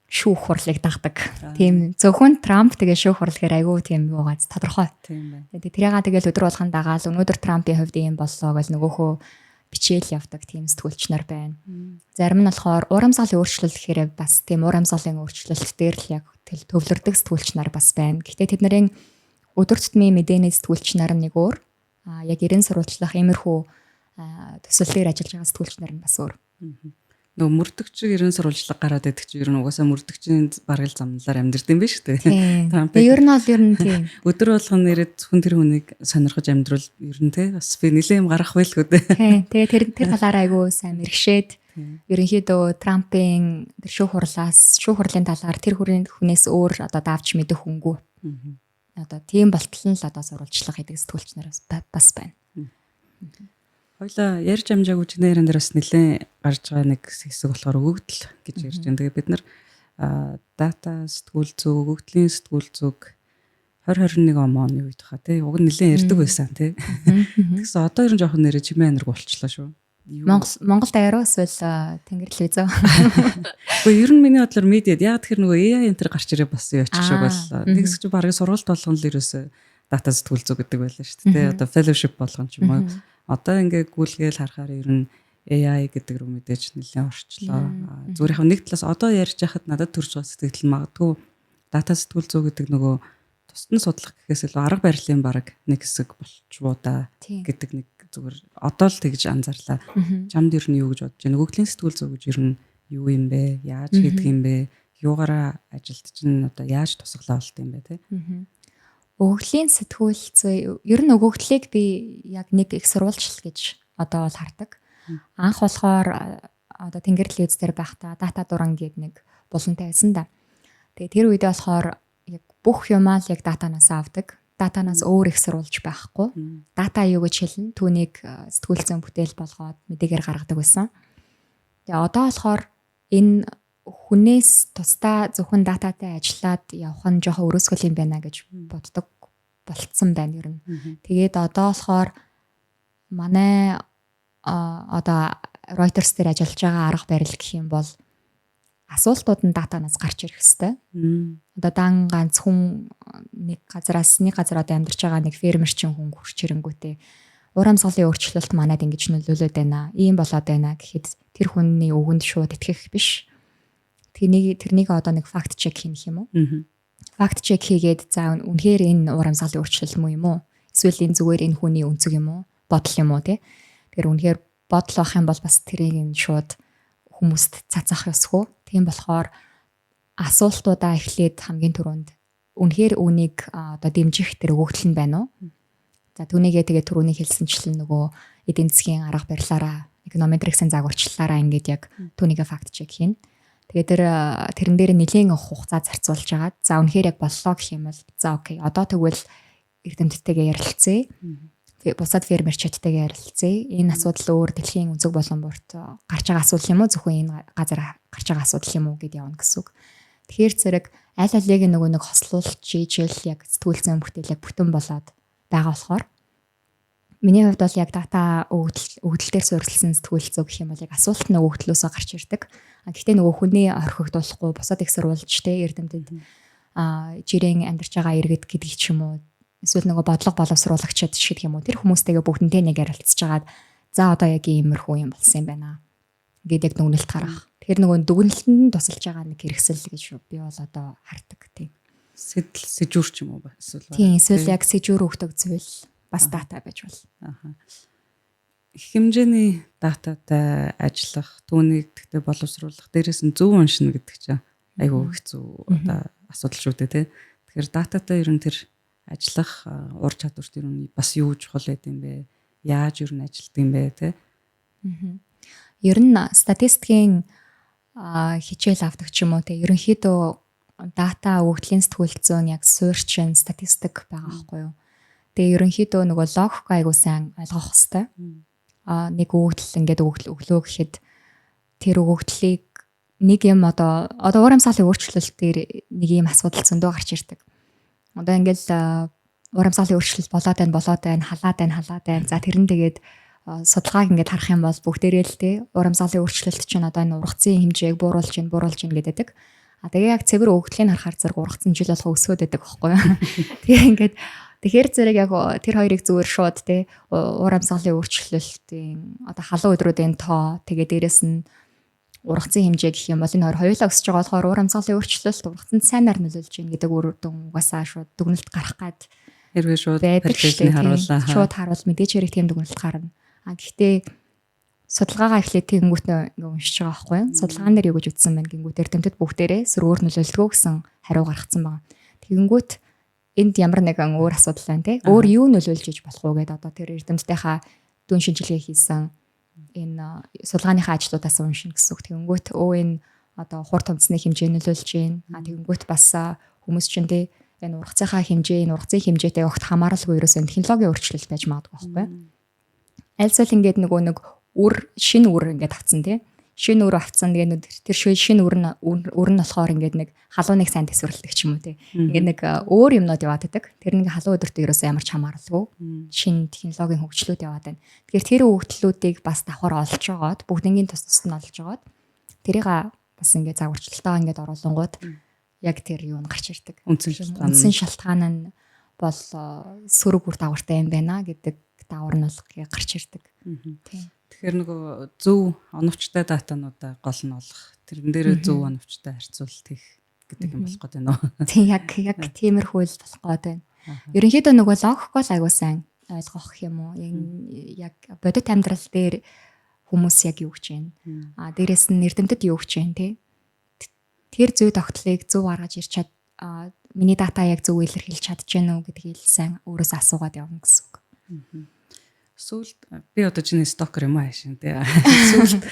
шүүх хурлыг дагдаг. Тийм зөвхөн Трамп тэгээ шүүх хурлахаар айгүй тийм юугаац тодорхой. Тийм байна. Тэгээд тэрийгээ тэгэл өдөр болгон дагаал өнөөдөр Трампын хувьд юм боллоо гэж нөгөөхөө бичээл явдаг тийм сэтгүүлч нар байна. Зарим нь болохоор урамсгалын өөрчлөлт гэхээр бас тийм урамсгалын өөрчлөлт дээр л яг төвлөрдөг сэтгүүлч нар бас байна. Гэхдээ тэд нарын өдөр тутмын мэдээний сэтгүүлч нар нэг өөр. Яг 90 сурвалжлах иймэрхүү төсөлтөөр ажиллаж байгаа сэтгүүлч нар нь бас өөр. Нөгөө мөрдөгч 90 сурвалжлага гараад байдаг чи ер нь угаасаа мөрдөгчийн баргал замналаар амьдрд юм биш үү те. Трамп ер нь тийм өдөр болгон нэрэд зөвхөн тэр хүнийг сонирхож амьдрал ер нь те бас би нэлээд юм гарах байлгүй дээ. Тэгээ тэр талаараа айгүй сайн мэрэгшээд ерөнхийдөө Трампын тэр шүүх хурлын талаар тэр хүнээс өөр одоо давж мэдэх хүнгүй. Одоо тийм болтол нь л одоо сурвалжлах гэдэг сэтгүүлч нар бас байна. Хоёлаа ярьж амжаагүй чиний яран дээр бас нэлээд гарч байгаа нэг хэсэг болохоор өгөгдөл гэж ярьж байна. Тэгээ бид нар дата сэтгүүл зүг, өгөгдлийн сэтгүүл зүг 2021 оны үед хаа тий уг нь нэлээд ярддаг байсан тий. Тэгсэн одоо ер нь жоохон нэрэ чимээ анарг болчихлоо шүү. Монгол даяаруу эсвэл Тэнгэр телевизөө. Гэхдээ ер нь миний бодлоор медиад яг тэр нөгөө AI энэ төр гарч ирээ бас юу очих шиг боллоо. Тэгс чи барыг сургалт болгоно л ерөөсөө дата сэтгүүл зүг гэдэг байлаа шүү дээ. Одоо fellowship болгоно ч юм уу. Одоо ингээ гүйлгээл харахаар ер нь AI гэдэг рүү мэдээж нэлээд орчлоо. Зүгээр яг нэг талаас одоо ярьж байхад надад төрж байгаа сэтгэл магадгүй дата сэтгүүл зүг гэдэг нөгөө тусдан судлах гэхээс илүү арга барилын баг нэг хэсэг болчихвоо да гэдэг нэг зүгээр одоо л тэгж анзаарлаа. Чамд ер нь юу гэж бодож байна? Өгөгдлийн сэтгүүл зүг гэж ер нь юу юм бэ? Яаж хийдэг юм бэ? Юугаараа ажилт чинь одоо яаж тусглаа болт юм бэ те? Өгөгдлийн сэтгүүл зүй ер нь өгөгдлийг би яг нэг их сурвалжлал гэж одоо бол хардаг. Анх болохоор одоо Тэнгэр телевиз дээр байхдаа дата дуран гэдэг нэг булантай байсан да. Тэгээ тэр үедээ болохоор яг бүх юмаа л яг датанаас авдаг. Датанаас өөр их сурвалж байхгүй. Дата юу гэж хэлнэ? Түүнийг сэтгүүлцэн бүтээл болгоод мэдээгээр гаргадаг байсан. Тэгээ одоо болохоор энэ хүнээс тусдаа зөвхөн дататай ажиллаад явах нь жоохон өрөөсгөл юм байна гэж боддог болцсон байна ер нь. Тэгээд одоо болохоор манай одоо Reuters дээр ажиллаж байгаа арга барил гэх юм бол асуултууд нь датанаас гарч ирэх хэвээр. Одоо дан ганц хүн нэг газар одоо амьдарч байгаа нэг фермерчин хүн хурц ирэнгүүтээ урамсгалын өөрчлөлт манад ингэж нөлөөлөд байна. Ийм болоод байна гэхэд тэр хүний үгэнд шууд итгэх биш. Тэрнийг одоо нэг факт чек хийх юм уу? Факт чек хийгээд за үнэхээр энэ урамсгалын өөрчлөлт муу юм уу? Эсвэл энэ зүгээр энэ хүний өнцөг юм уу? Бодол юм уу те? Тэгэхээр үнэхээр бодол авах юм бол бас тэрийг шууд хүмүүст цацах ёсгүй. Тийм болохоор асуултуудаа эхлээд хамгийн түрүүнд үнэхээр үүнийг одоо дэмжих тэр өгөгдөл нь байна уу? За түүнийгээ тэгээ түрүүний хэлсэнчлэн нөгөө эдийн засгийн арга барилаараа эконометриксийн загварчлалаараа ингээд яг түүнийгээ факт чек хийн. Тэгээд тэрэн дээр нэлийн хугацаа зарцуулж байгаа. За үнэхээр яг боллоо гэх юм бол за окей. Одоо тэгвэл эрдэмтдтэйгээ ярилцъя. Бусад фермерчдтэйгээ ярилцъя. Энэ асуудал өөр дэлхийн өнцөг болон бүрт гарч байгаа асуудал юм уу? Зөвхөн энэ газар гарч байгаа асуудал юм уу гэдээ явна гэсэн үг. Тэгэхээр зэрэг аль алийг нөгөө нэг хослуулж жийжэл яг сэтгүүлцэн бүтээлэг бүтэн болоод байгаа болохоор миний хувьд бол яг дата өгөгдөл дээр суурилсан сэтгүүл зүй гэх юм бол яг асуулт нь өгөгдлөөсөө гарч ирдэг. Гэхдээ нөгөө хүний орхигдуулахгүй бусад их сурвалж те эрдэмтэд жирийн амьдарч байгаа иргэд гэдэг ч юм уу эсвэл нөгөө бодлого боловсруулагчид шиг юм уу тэр хүмүүстэйгээ бүгднтэй нэг ярилцж агаад за одоо яг иймэрхүү юм болсон юм байна гэдэг дүгнэлт гаргах. Тэгэхээр нөгөө дүгнэлтэнд тусалж байгаа нэг хэрэгсэл гэж би бол одоо хардаг тийм. Сэжүүр ч юм уу эсвэл тийм эсвэл яг сэжүүр өгдөг зүйл бас дата байж бол. Их хэмжээний дататай ажиллах, түүнийг тэгтээ боловсруулах, дээрээс нь зөв уншина гэдэг чинь айгүй хэцүү одоо асуудал шүү дээ тий. Тэгэхээр дататай ер нь тэр ажиллах ур чадварт ер нь бас юу чухал байд юм бэ? Яаж ер нь ажилт юм бэ тий? Ер нь статистикийн хичээл авдаг ч юм уу те ерөнхийдөө дата өгөгдлийн сэтгүүлч зүүн яг суурчин статистик байгаа байхгүй юу. Тэгээ ерөнхийдөө нөгөө логик айгуу сайн ойлгох хэрэгтэй. Нэг өгөгдөл ингээд өглөө гэхэд тэр өгөгдлийг нэг юм одоо уур амьсгалын өөрчлөлтөөр нэг юм асуудал зөндөө гарч ирдэг. Одоо ингээд уур амьсгалын өөрчлөлт болоод байна, халаад байна. За тэр нь тэгээд судалгааг ингээд харах юм бол бүгдээрээ л те уур амьсгалын өөрчлөлт чинь одоо энэ ургацын хэмжээг бууруулж гин гэдэг. Тэгээ яг цэвэр өгөгдлийн харахаар зэрэг ургацсан жил болох өсгөөд байдаг байхгүй юу. Тэгээ ингээд тэгэхээр зэрэг яг тэр хоёрыг зүгээр шууд те уур амьсгалын өөрчлөлтийн одоо халуун өдрүүдийн тоо тэгээ дээрэс нь ургацын хэмжээ гэх юм бол энэ хоёулаа өсөж байгаа болохоор уур амьсгалын өөрчлөлт ургацанд сайнаар нөлөөлж ийн гэдэг үр дүн угаасаа шууд дүгнэлт гарах гад хэрвээ шууд параллель харуулаа. Шууд харуул мэдээж хэрэг тийм дүгнэлт гарна. Гэхдээ судалгаагаа эхлээд тэгэнгүүт ингээ уншиж байгаа байхгүй юу? Судалгаан дээр юу гэж үздсэн байна гингүүт эрдэмтэд бүгдээрээ сөрөөр нөлөөлдгөө гэсэн хариу гаргацсан байгаа. Тэгэнгүүт энд ямар нэгэн өөр асуудал байна те. Өөр юу нөлөөлж иж болох уу гэдээ одоо тэр эрдэмтдийнхаа дүн шинжилгээ хийсэн энэ судалгааныхаа ажлуудаас уншина гэсэн үг. Тэгэнгүүт энэ одоо хурд тунцны хэмжээ нөлөөлж байна. Тэгэнгүүт бас хүмүүс чинь те энэ ургацынхаа хэмжээ, энэ ургацын хэмжээтэй огт хамааралгүй ерөөсөө технологийн өөрчлөлт байж магадгүй байхгүй юу? Альсвал ингээд нөгөө нэг шинэ үр ингээд авцсан тий. Шинэ үр авцсан тэгээд тэр шинэ үр нь болохоор ингээд нэг халууныг сайн төсвөрлөдөг ч юм уу тий. Ингээд нэг өөр юмнууд яваад байдаг. Тэр нэг халуун өдөртөө ерөөсөө ямар ч хамааралгүй шинэ технологийн хөгжлүүд яваад байна. Тэгэхээр тэр хөгжлүүдийг бас давхар олж жагаад бүгднгийн тус тусд нь олж жагаад тэрийг бас ингээд загварчлалтаа ингээд оруулангууд яг тэр юу нь гарч ирдэг. Үндсэн шалтгаан нь бол сөрөг үр дагавартай юм байна гэдэг даавар нь бол гарч ирдэг. Тэгэхээр нөгөө зөв оновчтой датануудаа гол нь олох. Тэрэн дээрээ зөв оновчтой харьцуулалт хийх гэдэг юм болох гэдэг нөө. Тийм яг тиймэрхүү л болох гэдэг байна. Ерөнхийдөө нөгөө логик бол аягүй сайн ойлгох юм уу? Яг бодит амьдрал дээр хүмүүс яг юу гэж байна? Дээрээс нь эрдэмтэд юу гэж байна те? Тэр зүй тогтлыг зөв гаргаж ирч чад миний дата яг зөв илэрхийлж чадчихэв үү гэдгийг сайн өөрөөсөө асуугаад явна гэсэн үг. Сүүлд би одоо чиний стокер юм аашин тий. Сүүлд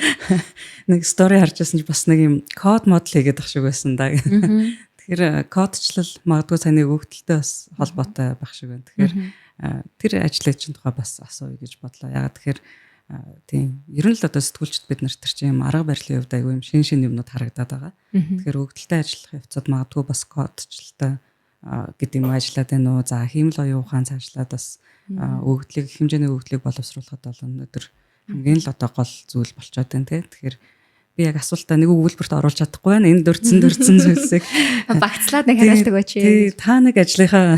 нэг стори харж байсан чи бас нэг юм код модел хийгээд ах шиг байсан да. Тэгэхээр кодчлал магадгүй саяны өгөгдөлтэй бас холбоотой байх шиг байна. Тэгэхээр тэр ажлыг чинь тухай бас асууя гэж бодлоо. Ягаад тэгэхээр тийм ер нь л одоо сэтгүүлчд бид нарт чинь юм арга барилын хувьд аягүй юм шин юмнууд харагдаад байгаа. Тэгэхээр өгөгдөлтэй ажиллах явцад магадгүй бас кодчлалтай гэдэг юм ажиллаад байна уу? За хиймэл оюун ухаан цаашлаад бас өгөгдлийг хэмжээний өгөгдлийг боловсруулахад бол өнөөдөр хамгийн л одоо гол зүйл болчиход байна тий. Тэгэхээр би яг асуултаа нэг өгүүлбэрт оруулж чадахгүй байна. Энэ дөрцөн зүйлсийг багцлаад нэг хариулдаг байж. Тий, та нэг ажлынхаа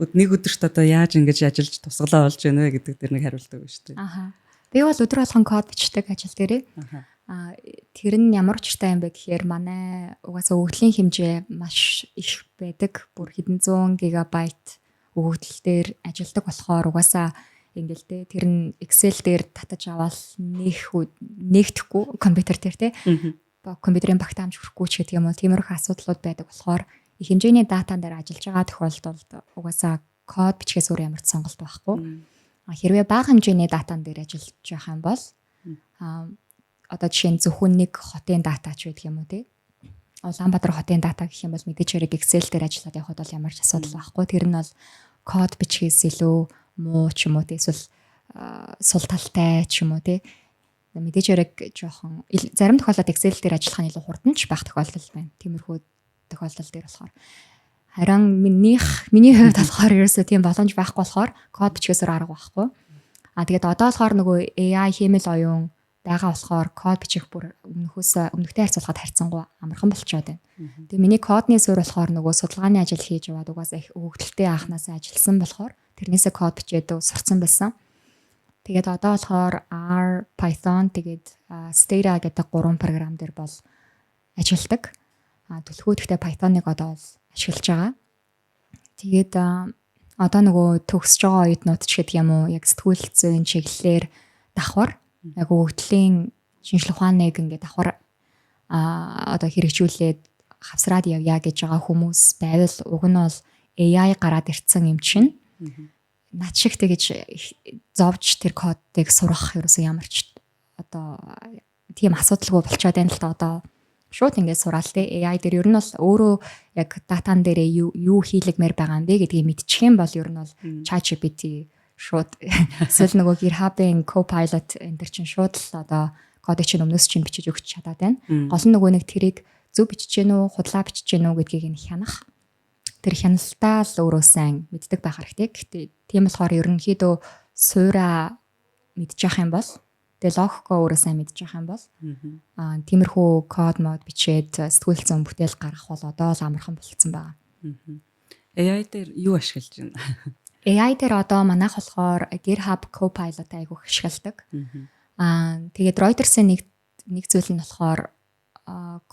нэг өдөрт одоо яаж ингэж ажиллаж тусгалаа олж байна вэ гэдэг дээр нэг хариулдаг байна шүү дээ. Би бол өдөр болгон код бичдэг ажил дээрээ. Тэр нь ямар учиртай юм бэ гэхээр манай угаасаа өгөгдлийн хэмжээ маш их байдаг. Бүр хэдэн 100 гигабайт өгөгдөл дээр ажилладаг болохоор угаасаа ингээл тэр нь Excel дээр татаж аваад нэгтгэхгүй компьютер дээр те компьютерийн багтаамж хүрхгүй ч гэдэг юм уу тиймэрхүү асуудлууд байдаг болохоор их хэмжээний датан дээр ажиллаж байгаа тохиолдолд угаасаа код бичгээс өөр ямар ч сонголт байхгүй. Хэрвээ бага хэмжээний датан дээр ажиллаж байгаа юм бол одоо жишээ нь зөвхөн нэг хотын датач байдаг юм уу те Улаанбаатар хотын дата гэх юм бол мэдээж хэрэг Excel дээр ажиллаад явхад бол ямар ч асуудал байхгүй. Тэр нь бол код бичгээс илүү муу ч юм уу те эсвэл сул талтай ч юм уу те мэдээж хэрэг жоохон зарим тохиолдолд Excel дээр ажиллах нь илүү хурданч байх тохиолдол байна. Тиймэрхүү тохиолдол дээр болохоор харин миний хувьд болохоор ерөөсөө тийм боломж байхгүй болохоор код бичгээс арга байхгүй. Тэгээд одоо болохоор нөгөө AI хиймэл оюун байгаа болохоор код бичих бүр өмнөхтэй харьцуулахад харьцангуй амархан болчиход байна. Тэгээ миний кодны суурь болохоор нөгөө судалгааны ажил хийж яваад угаасаа их өгөгдөлтэй анханаас ажилласан болохоор тэрнээсээ код бичээд сурцсан байсан. Тэгээд одоо болохоор R, Python тэгээд Stata гэдэг 3 програм дээр бол ажилладаг. Түлхүүдэхтэй Python-ыг одоо ашиглаж байгаа. Тэгээд одоо нөгөө төгсөж байгаа оюутнууд ч гэдэг юм уу яг сэтгүүл зүйн чиглэлээр давхар яг өгөгдлийн шинжилгээ ухааныг ингээд давхар одоо хэрэгжүүлээд хавсраад явъя гэж байгаа хүмүүс байвал уг нь бол AI гараад ирсэн юм чинь над шиг тэгэж зовж тэр кодыг сурах ерөөсөө ямар ч одоо тийм асуудалгүй болчиход байна л да одоо шууд ингээд сураал те AI дээр ер нь бол өөрөө яг датан дээрээ юу хийлэгмээр байгаа юм бэ гэдгийг мэдчих юм бол ер нь бол ChatGPT шууд эсвэл нөгөө GitHub-ийн Copilot энэ төр чинь шууд л одоо кодыг чинь өмнөөс чинь бичиж өгч чадаад байна. Гол нь нөгөө нэг тэрийг зөв бичиж гэнэ үү, худлаа бичиж гэнэ үү гэдгийг нь хянах. Тэр хяналтаа л өөрөө сайн мэддэг байх хэрэгтэй. Гэхдээ тийм болохоор ерөнхийдөө суураа мэдчих юм бол тэгээ логикоо өөрөө сайн мэдчих юм бол тиймэрхүү код мод бичээд сэтгүүл зам бүтээл гаргах бол одоо л амархан болцсон байгаа. AI дээр юу ашиглаж байна? AI дээр одоо манайх болохоор GitHub Copilot айгуух ашигладаг. Тэгээд Reuters-ийн нэг зүйл нь болохоор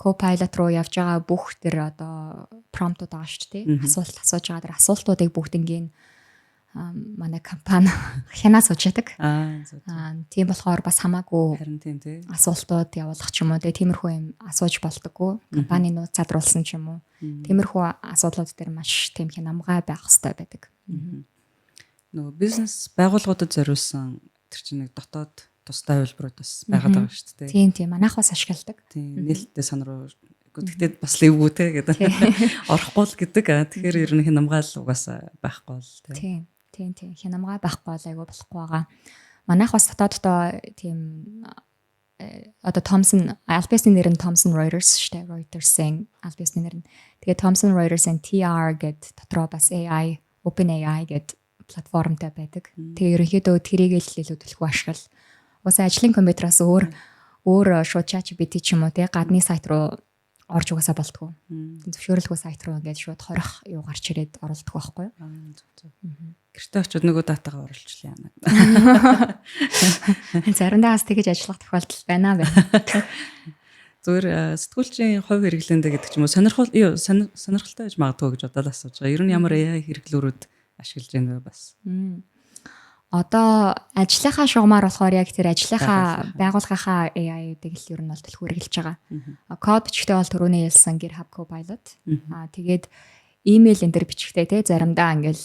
Copilot руу явж байгаа бүх тэр одоо промптууд байгаа шүү дээ. Асуулт асууж байгаа тэр асуултуудыг бүгднийг манай компани хянаа суучдаг. Тийм болохоор бас хамаагүй харин тийм тий. Асуултууд явуулах ч юм уу тиймэрхүү юм асууж болдоггүй. Компани нууц задруулсан ч юм уу. Тиймэрхүү асуудлууд дээр маш тийм хянамгай байх хэрэгтэй байдаг. Нөгөө бизнес байгууллагуудад зориулсан тэр чинь нэг дотоод тусдаа хувилбарууд бас байгаад байгаа шүү дээ. Тийм манайх бас ашигладаг. Тийм нээлттэй сан руу гэхдээ бас левгүй те гэдэг. Орохгүй л гэдэг. Тэгэхээр ер нь хянамгаал угаасаа байхгүй л тийм. Тийм хянамгай байхгүй бол айгүй болохгүй байгаа. Манайх бас дотооддоо тийм одоо Thomson албасны нэр нь Thomson Reuters шүү дээ. Reuters-ийн албасны нэр нь. Тэгээ Thomson Reuters-ийн TR гэд дотроо бас AI, OpenAI гэд платформтой байдаг. Тэгээ ерөнхийдөө тэрийг л илүүдэлгүй ашигла. Уусаа ажлын компьютераас өөр шууд ChatGPT ч юм уу те гадны сайт руу орж угаасаа болтгоо. Зөвшөөрлгүй сайт руу ингээд шууд хорих юу гарч ирээд оруулдаг байхгүй юу? Гэртээ очиод нөгөө датагаа оруулчихлаа яана. Заримдаа бас тэгэж ажиллах тохиолдол байна. Зүгээр сэтгүүлчийн хувь хэрэглээндээ гэдэг ч юм уу сонирхолтой байж магадгүй гэж бодоод асууж байгаа. Ер нь ямар AI хэрэглүүрүүд ашиглаж байна вэ бас? Одоо ажлынхаа шугамар болохоор яг тэр ажлынхаа байгууллагынхаа AI-ыг л ер нь бол төлхөө хэрэглэж байгаа. Код бичгтээ бол түрүүний хэлсэн GitHub Copilot. Тэгээд имэйл энэ төр бичгтээ те заримдаа ингээл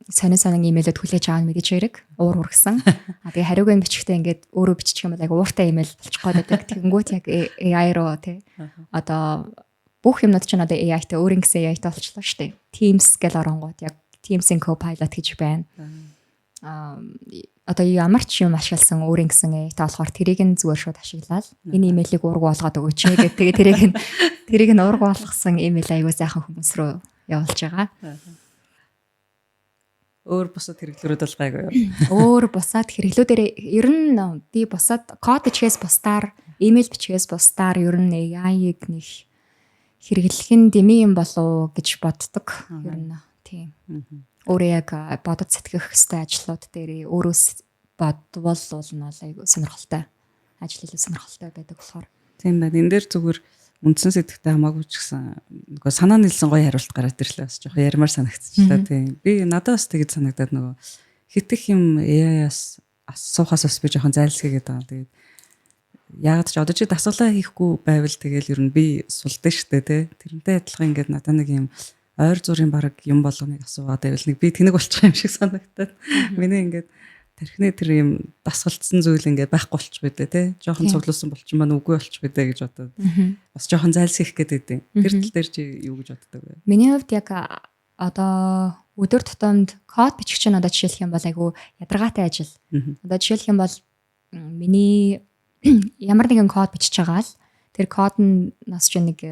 сонин имэйлүүд хүлээж авах мэдээж хэрэг уур хүргсэн. Тэгээ хариуг нь бичгтээ ингээд өөрөө бичих юм бол яг ууртай имэйл болчих гээд байдаг. Тэгэнгүүт яг AI руу те одоо бүх юмнууд ч надад AI-тай өөр ингэсэн AI-тай болчихлоо шүү дээ. Teams гэл оронгууд яг Teams-ийн Copilot гэж байна. Одоо ямар ч юм ашигласан өөр ингэсэн AI-тай болохоор тэрийг нь зүгээр шууд ашиглаад энэ имэйлийг уурга болгоод өгөөч гэдэг. Тэгээ тэрийг нь уурга болгосон имэйл аягүй сайхан хүмүүс рүү явуулж байгаа. Өөр бусад хэрэглүүрүүд бол гайгүй юу? Өөр бусад хэрэглүүдээр ер нь би бусад код бичгээс бусдаар, имэйл бичгээс бусдаар ер нь AI-г нэг хэрэглэх нь дэмий юм болов гэж боддог. Ер нь тийм. Өөрөө яг бодод сэтгэх хэвээр ажлууд дээр өөрөөс бодвол нь бол айгүй сонирхолтой. Ажил илүү сонирхолтой байдаг болохоор. Тийм байна. Энэ дээр зүгээр үндсэн сэтгэхтэй хамаагүй ч гэсэн нөгөө санаа нийлсэн гоё хариулт гараад ирлээ бас жоохон ярмаар санагдчихлаа тийм. Би надад бас тэгэж санагдаад нөгөө хитэх юм AI-аас асуухаас бас би жоохон зайлсхийгээд байгаа. Тэгээд яагаад ч одоо чи дасгалаа хийхгүй байвал тэгэл ер нь би сулдаг штэ тий. Тэрнтэй адилхан ингээд надад нэг юм ойр зургийн баг юм болгоныг асуугаад байвал нэг би тэнэг болчих юм шиг санагдаад. Миний ингээд тархины тэр юм дасгалцсан зүйл ингээд байхгүй болчих бидэ тий. Жохон цуглуулсан болчих маань үгүй болчих бидэ гэж бодоод бас жохон зайлсхийх гэдэг. Тэр тал дээр чи юу гэж боддог вэ? Миний хувьд яг одоо өдөр тутамд код бичих чинь одоо жишээлх юм бол айгу ядаргаатай ажил. Одоо жишээлх юм бол миний ямар нэгэн код бичиж байгаа л тэр код нь нас чинь нэг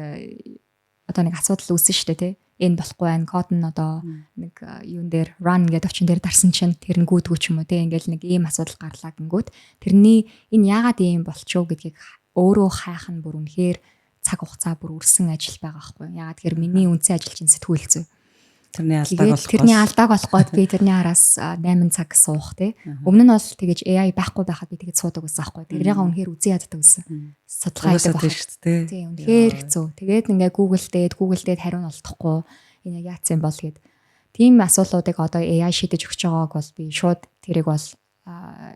одоо нэг асуудал үүсэн шүү дээ тий. Энэ болохгүй байх код нь одоо нэг юун дээр run гэдэг овчин дээр дарсан чинь тэр нь гүйдгүү ч юм уу те ингээл нэг ийм асуудал гарлаа гингүүд тэрний энэ яагаад ийм болчихоо гэдгийг өөрөө хайх нь бүр үнэхээр цаг хугацаа бүр үрсэн ажил байгаа байхгүй яагаад тэгэхээр миний үндсэн ажил чинь сэтгүүлцээ тэрний алдааг болохгүй би тэрний араас 8 цаг суух те өмнө нь бол тэгэж AI байхгүй байхад би тэгэж суудаг байсан байхгүй тэрийг үнэхээр үзэн яддаг байсан судалгаа хийдэг байх шүү дээ тийм үнэхээр хэцүү тэгээд ингээ Google дээд хариу нь олдохгүй энэ яац юм бол гээд тийм асуулуудыг одоо AI шийдэж өгч байгааг бол би шууд тэрийг бол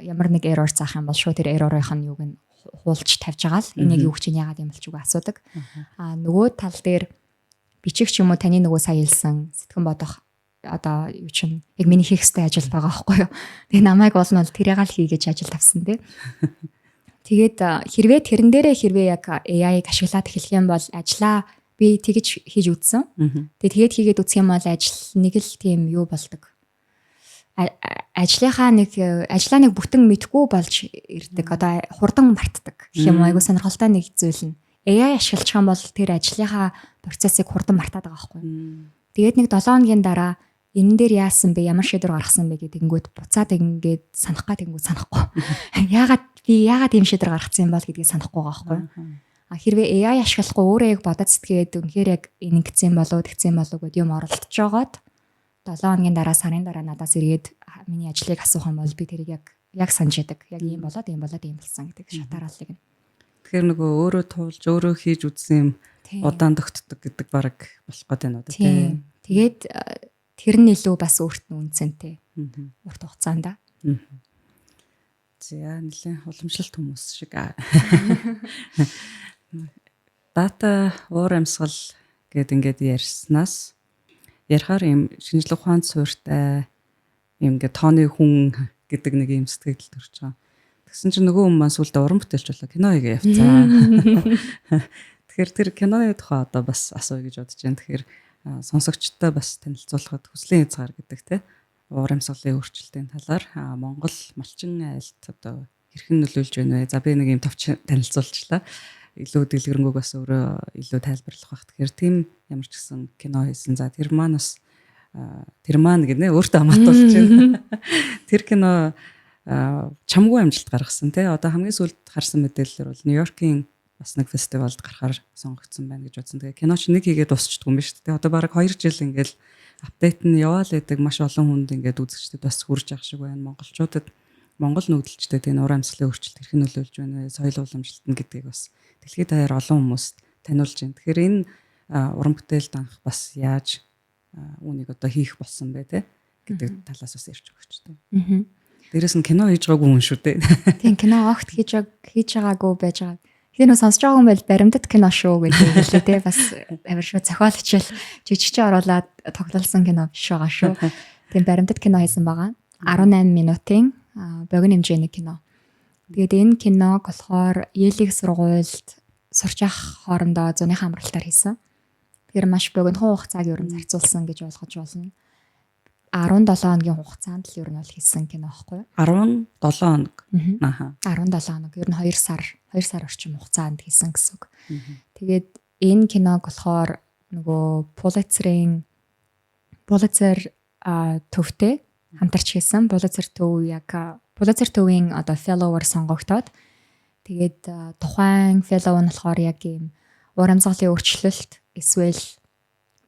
ямар нэг error заах юм бол шууд тэр error-ийнх нь юуг нь хуулж тавьж байгаа л энийг юу гэж яагаад юм болчихгүй асуудаг нөгөө тал дээр бичих ч юм уу таны нөгөө сая хэлсэн сэтгэн бодох одоо юу чинь яг миний хийх ёстой ажил байгаа байхгүй юу. Тэгээ намайг бол тэрийг л хийгээж ажил тавьсан тий. Тэгээд хэрвээ тэрэн дээрээ хэрвээ яг AI-г ашиглаад эхлэх юм бол ажлаа би тэгж хийж үзсэн. Тэгээд хийгээд үзэх юм бол ажил нэг л тийм юу болдог. Ажлынхаа ажлаа нэг бүтэн мэдгүй болж ирдэг. Одоо хурдан мартдаг гэх юм айгуу сонирхолтой нэг зүйл нь. AI ашиглах юм бол тэр ажлынхаа процессыг хурдан мартаад байгаа байхгүй. Тэгээд нэг 7 хоногийн дараа энэ дээр яасан бэ? Ямар шийдвэр гаргасан бэ гэдэг ингээд буцаад ингээд санах гад ингээд санахгүй. Яагаад ийм шийдвэр гаргасан юм бол гэдгийг санахгүй байгаа байхгүй. Хэрвээ AI ашиглахгүй өөрөө яг бодож сэтгэгээд үнэхээр яг ингэсэн болов тэгсэн болов гэдэг юм оролдож жагаад 7 хоногийн дараа сарын дараа надаас ирээд миний ажлыг асуух юм бол би тэрийг яг санаж яадаг. Яг ийм болоод болсон гэдэг шатараалыг. Тэгэхээр нөгөө өөрөө туулж өөрөө хийж үзсэн юм удаан тогтдог гэдэг баг болох гээд байна уу тийм. Тэгээд тэр нь илүү бас өөрт нь үнцэнтэй. Урт хугацаанд. За нэлээд уламжлалт хүмүүс шиг. Дата уур амьсгал гэд ингээд ярьснаас ярихаар юм шинжлэх ухаанд суурьтай юм ингээд тооны хүн гэдэг нэг юм сэтгэл төрж байгаа. Тэгсэн чинь нөгөө хүмүүс маань сүлдө уран бүтээлч болоо кино хийгээ явцгаа. Тэгэхээр тэр киноны тухай одоо бас асууя гэж бодож байна. Тэгэхээр сонсогчтой бас танилцуулахад хүслийн хязгаар гэдэг те уур амьсгалын өөрчлөлтийн талаар Монгол малчин айлт одоо хэрхэн нөлөөлж байна вэ? За би нэг юм товч танилцуулчлаа. Илүү дэлгэрэнгүй бас өөрөө илүү тайлбарлах бах. Тэгэхээр тийм ямар ч гэсэн кино хийсэн. За тэр маань бас тэр маань гэнэ өөртөө хамаатуулж байна. Тэр кино чамгүй амжилт гаргасан те. Одоо хамгийн сүүлд харсан мэдээлэлээр бол Нью-Йоркийн бас нэг фестивалд гарахаар сонгогдсон байна гэж бодсон. Тэгээ кино чи нэг хийгээд дуусчихдаг юм биш үү? Одоо бараг 2 жил ингээл апдейт нь яваал байдаг маш олон хүнд ингээд үзэгчдэд бас хүрж явах шиг байна. Монголчуудад Монгол нүүдэлчдэд энэ уур амьсгалын өөрчлөлт хэрхэн нөлөөлж байна вэ? Соёл уламжлалт нь гэдгийг бас дэлхийд даяар олон хүмүүст таниулж байна. Тэгэхээр энэ уран бүтээлд анх бас яаж үүнийг одоо хийх болсон бэ те гэдэг талаас бас ярьж өгч тээ. Дээрэс нь кино хийж байгаагүй хүн шүү дээ. Тийм кино огт хийж байгаагүй байж байгаа. Тэгэхээр нөө сонсож байгаа хүн байл баримтат кино шүү гэдэг хэлээ те бас амар шүү зохиолч жижигчээ оруулаад тоглолсон кино биш байгаа шүү. Тийм баримтат кино хийсэн байгаа. 18 минутын богино хэмжээний кино. Тэгээд энэ киног болохоор Yale-ийн сургуульд сурч явах хоорондоо зуныхаа амралтаар хийсэн. Тэр маш богинохон хугацааг ер нь зарцуулсан гэж ойлгож байна. 17 хоногийн хугацаанд л ер нь бол хийсэн кино байхгүй юу? 17 хоног. 17 хоног. Ер нь 2 сар орчим хугацаанд хийсэн гэсэн үг. Тэгээд энэ киног болохоор нөгөө Pulitzer төвтэй хамтарч хийсэн. Pulitzer төвийн одоо fellow-оор сонгогдоод тэгээд тухайн fellow нь болохоор яг ийм уур амьсгалын өөрчлөлт эсвэл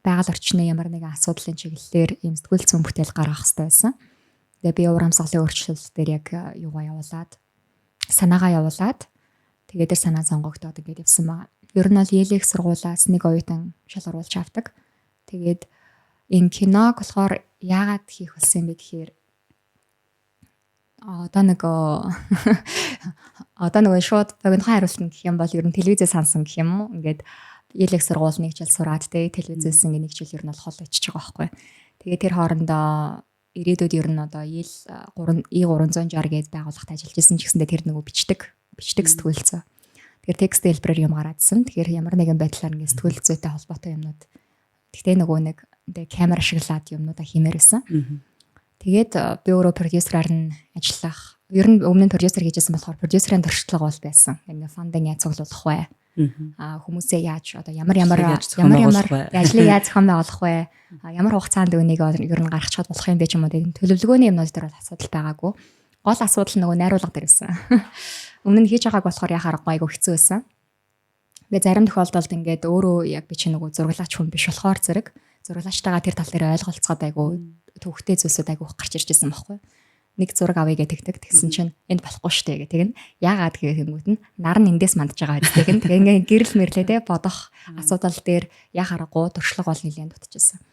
байгаль орчны ямар нэгэн асуудлын чиглэлээр ийм сэтгүүл зүйн бүтээл гаргах хэрэгтэй байсан. Тэгээ би уур амьсгалын өөрчлөлт дээр яг санаагаа явуулаад тэгээд тэр санаа сонгогдоод ингээд явсан байгаа. Ер нь бол Yale-ийн сургуулиас нэг оюутан шал оруулж авдаг. Тэгээд энэ киног болохоор яагаад хийх болсон юм бэ гэхээр одоо нэг шууд богинохон хариулт гэх юм бол ер нь телевизээ сансан гэх юм уу. Ингээд Yale-ийн сургууль нэг жил сураад телевизээс нэг жил ер нь бол хол ичиж байгаа байхгүй. Тэгээд тэр хоорондоо ирээдүйд ер нь одоо Yale E360 гээд байгууллагт ажиллаж исэн ч гэсэндээ тэр нөгөө бичдэг сэтгүүлцээ. Тэгэхээр текст хэлбэрээр юм гараадсан. Тэгэхээр ямар нэгэн байдлаар ингээд сэтгүүл зүйтэй холбоотой юмнууд. Гэхдээ нөгөө нэг камер ашиглаад юмнуудаа хиймээр байсан. Тэгээд би өөрөө продюсераар нь ажиллах. Ер нь өмнө нь продюсер хийжсэн болохоор продюсерын туршлага бол байсан. Ингээд фандинг яаж цуглуулах вэ? Хүмүүсээ яаж одоо ямар ажлыг яаж зохион байгуулах вэ? Ямар хугацаанд үнийг ер нь гаргачихад болох юм бэ ч юм уу. Төлөвлөгөөний юмнууд дээр бол асуудал байгаагүй. Гол асуудал нөгөө найруулга дээр байсан. Өмнө нь хийж байгааг болохоор яхаар айгу хэцүү байсан. Тэгээ зарим тохиолдолд ингээд өөрөө яг би чи нөгөө зураглаач хүн биш болохоор зураглаачтайгаа тэр тал дээр ойлголцоод айгу төвхтэй зүйлсүүд айгу гарч ирж байсан байхгүй. Нэг зураг авъя гэдэг тэгсэн чинь энд болохгүй штэ гэх тэгнэ. Яагаад гэхэнгүүт нь нар нь эндээс мандж байгаа гэдэг нь. Тэгээ ингээд гэрэл мэрлээ те бодох асуудал дээр яхаарахгүй туршлага бол нэлээд дутчихсан.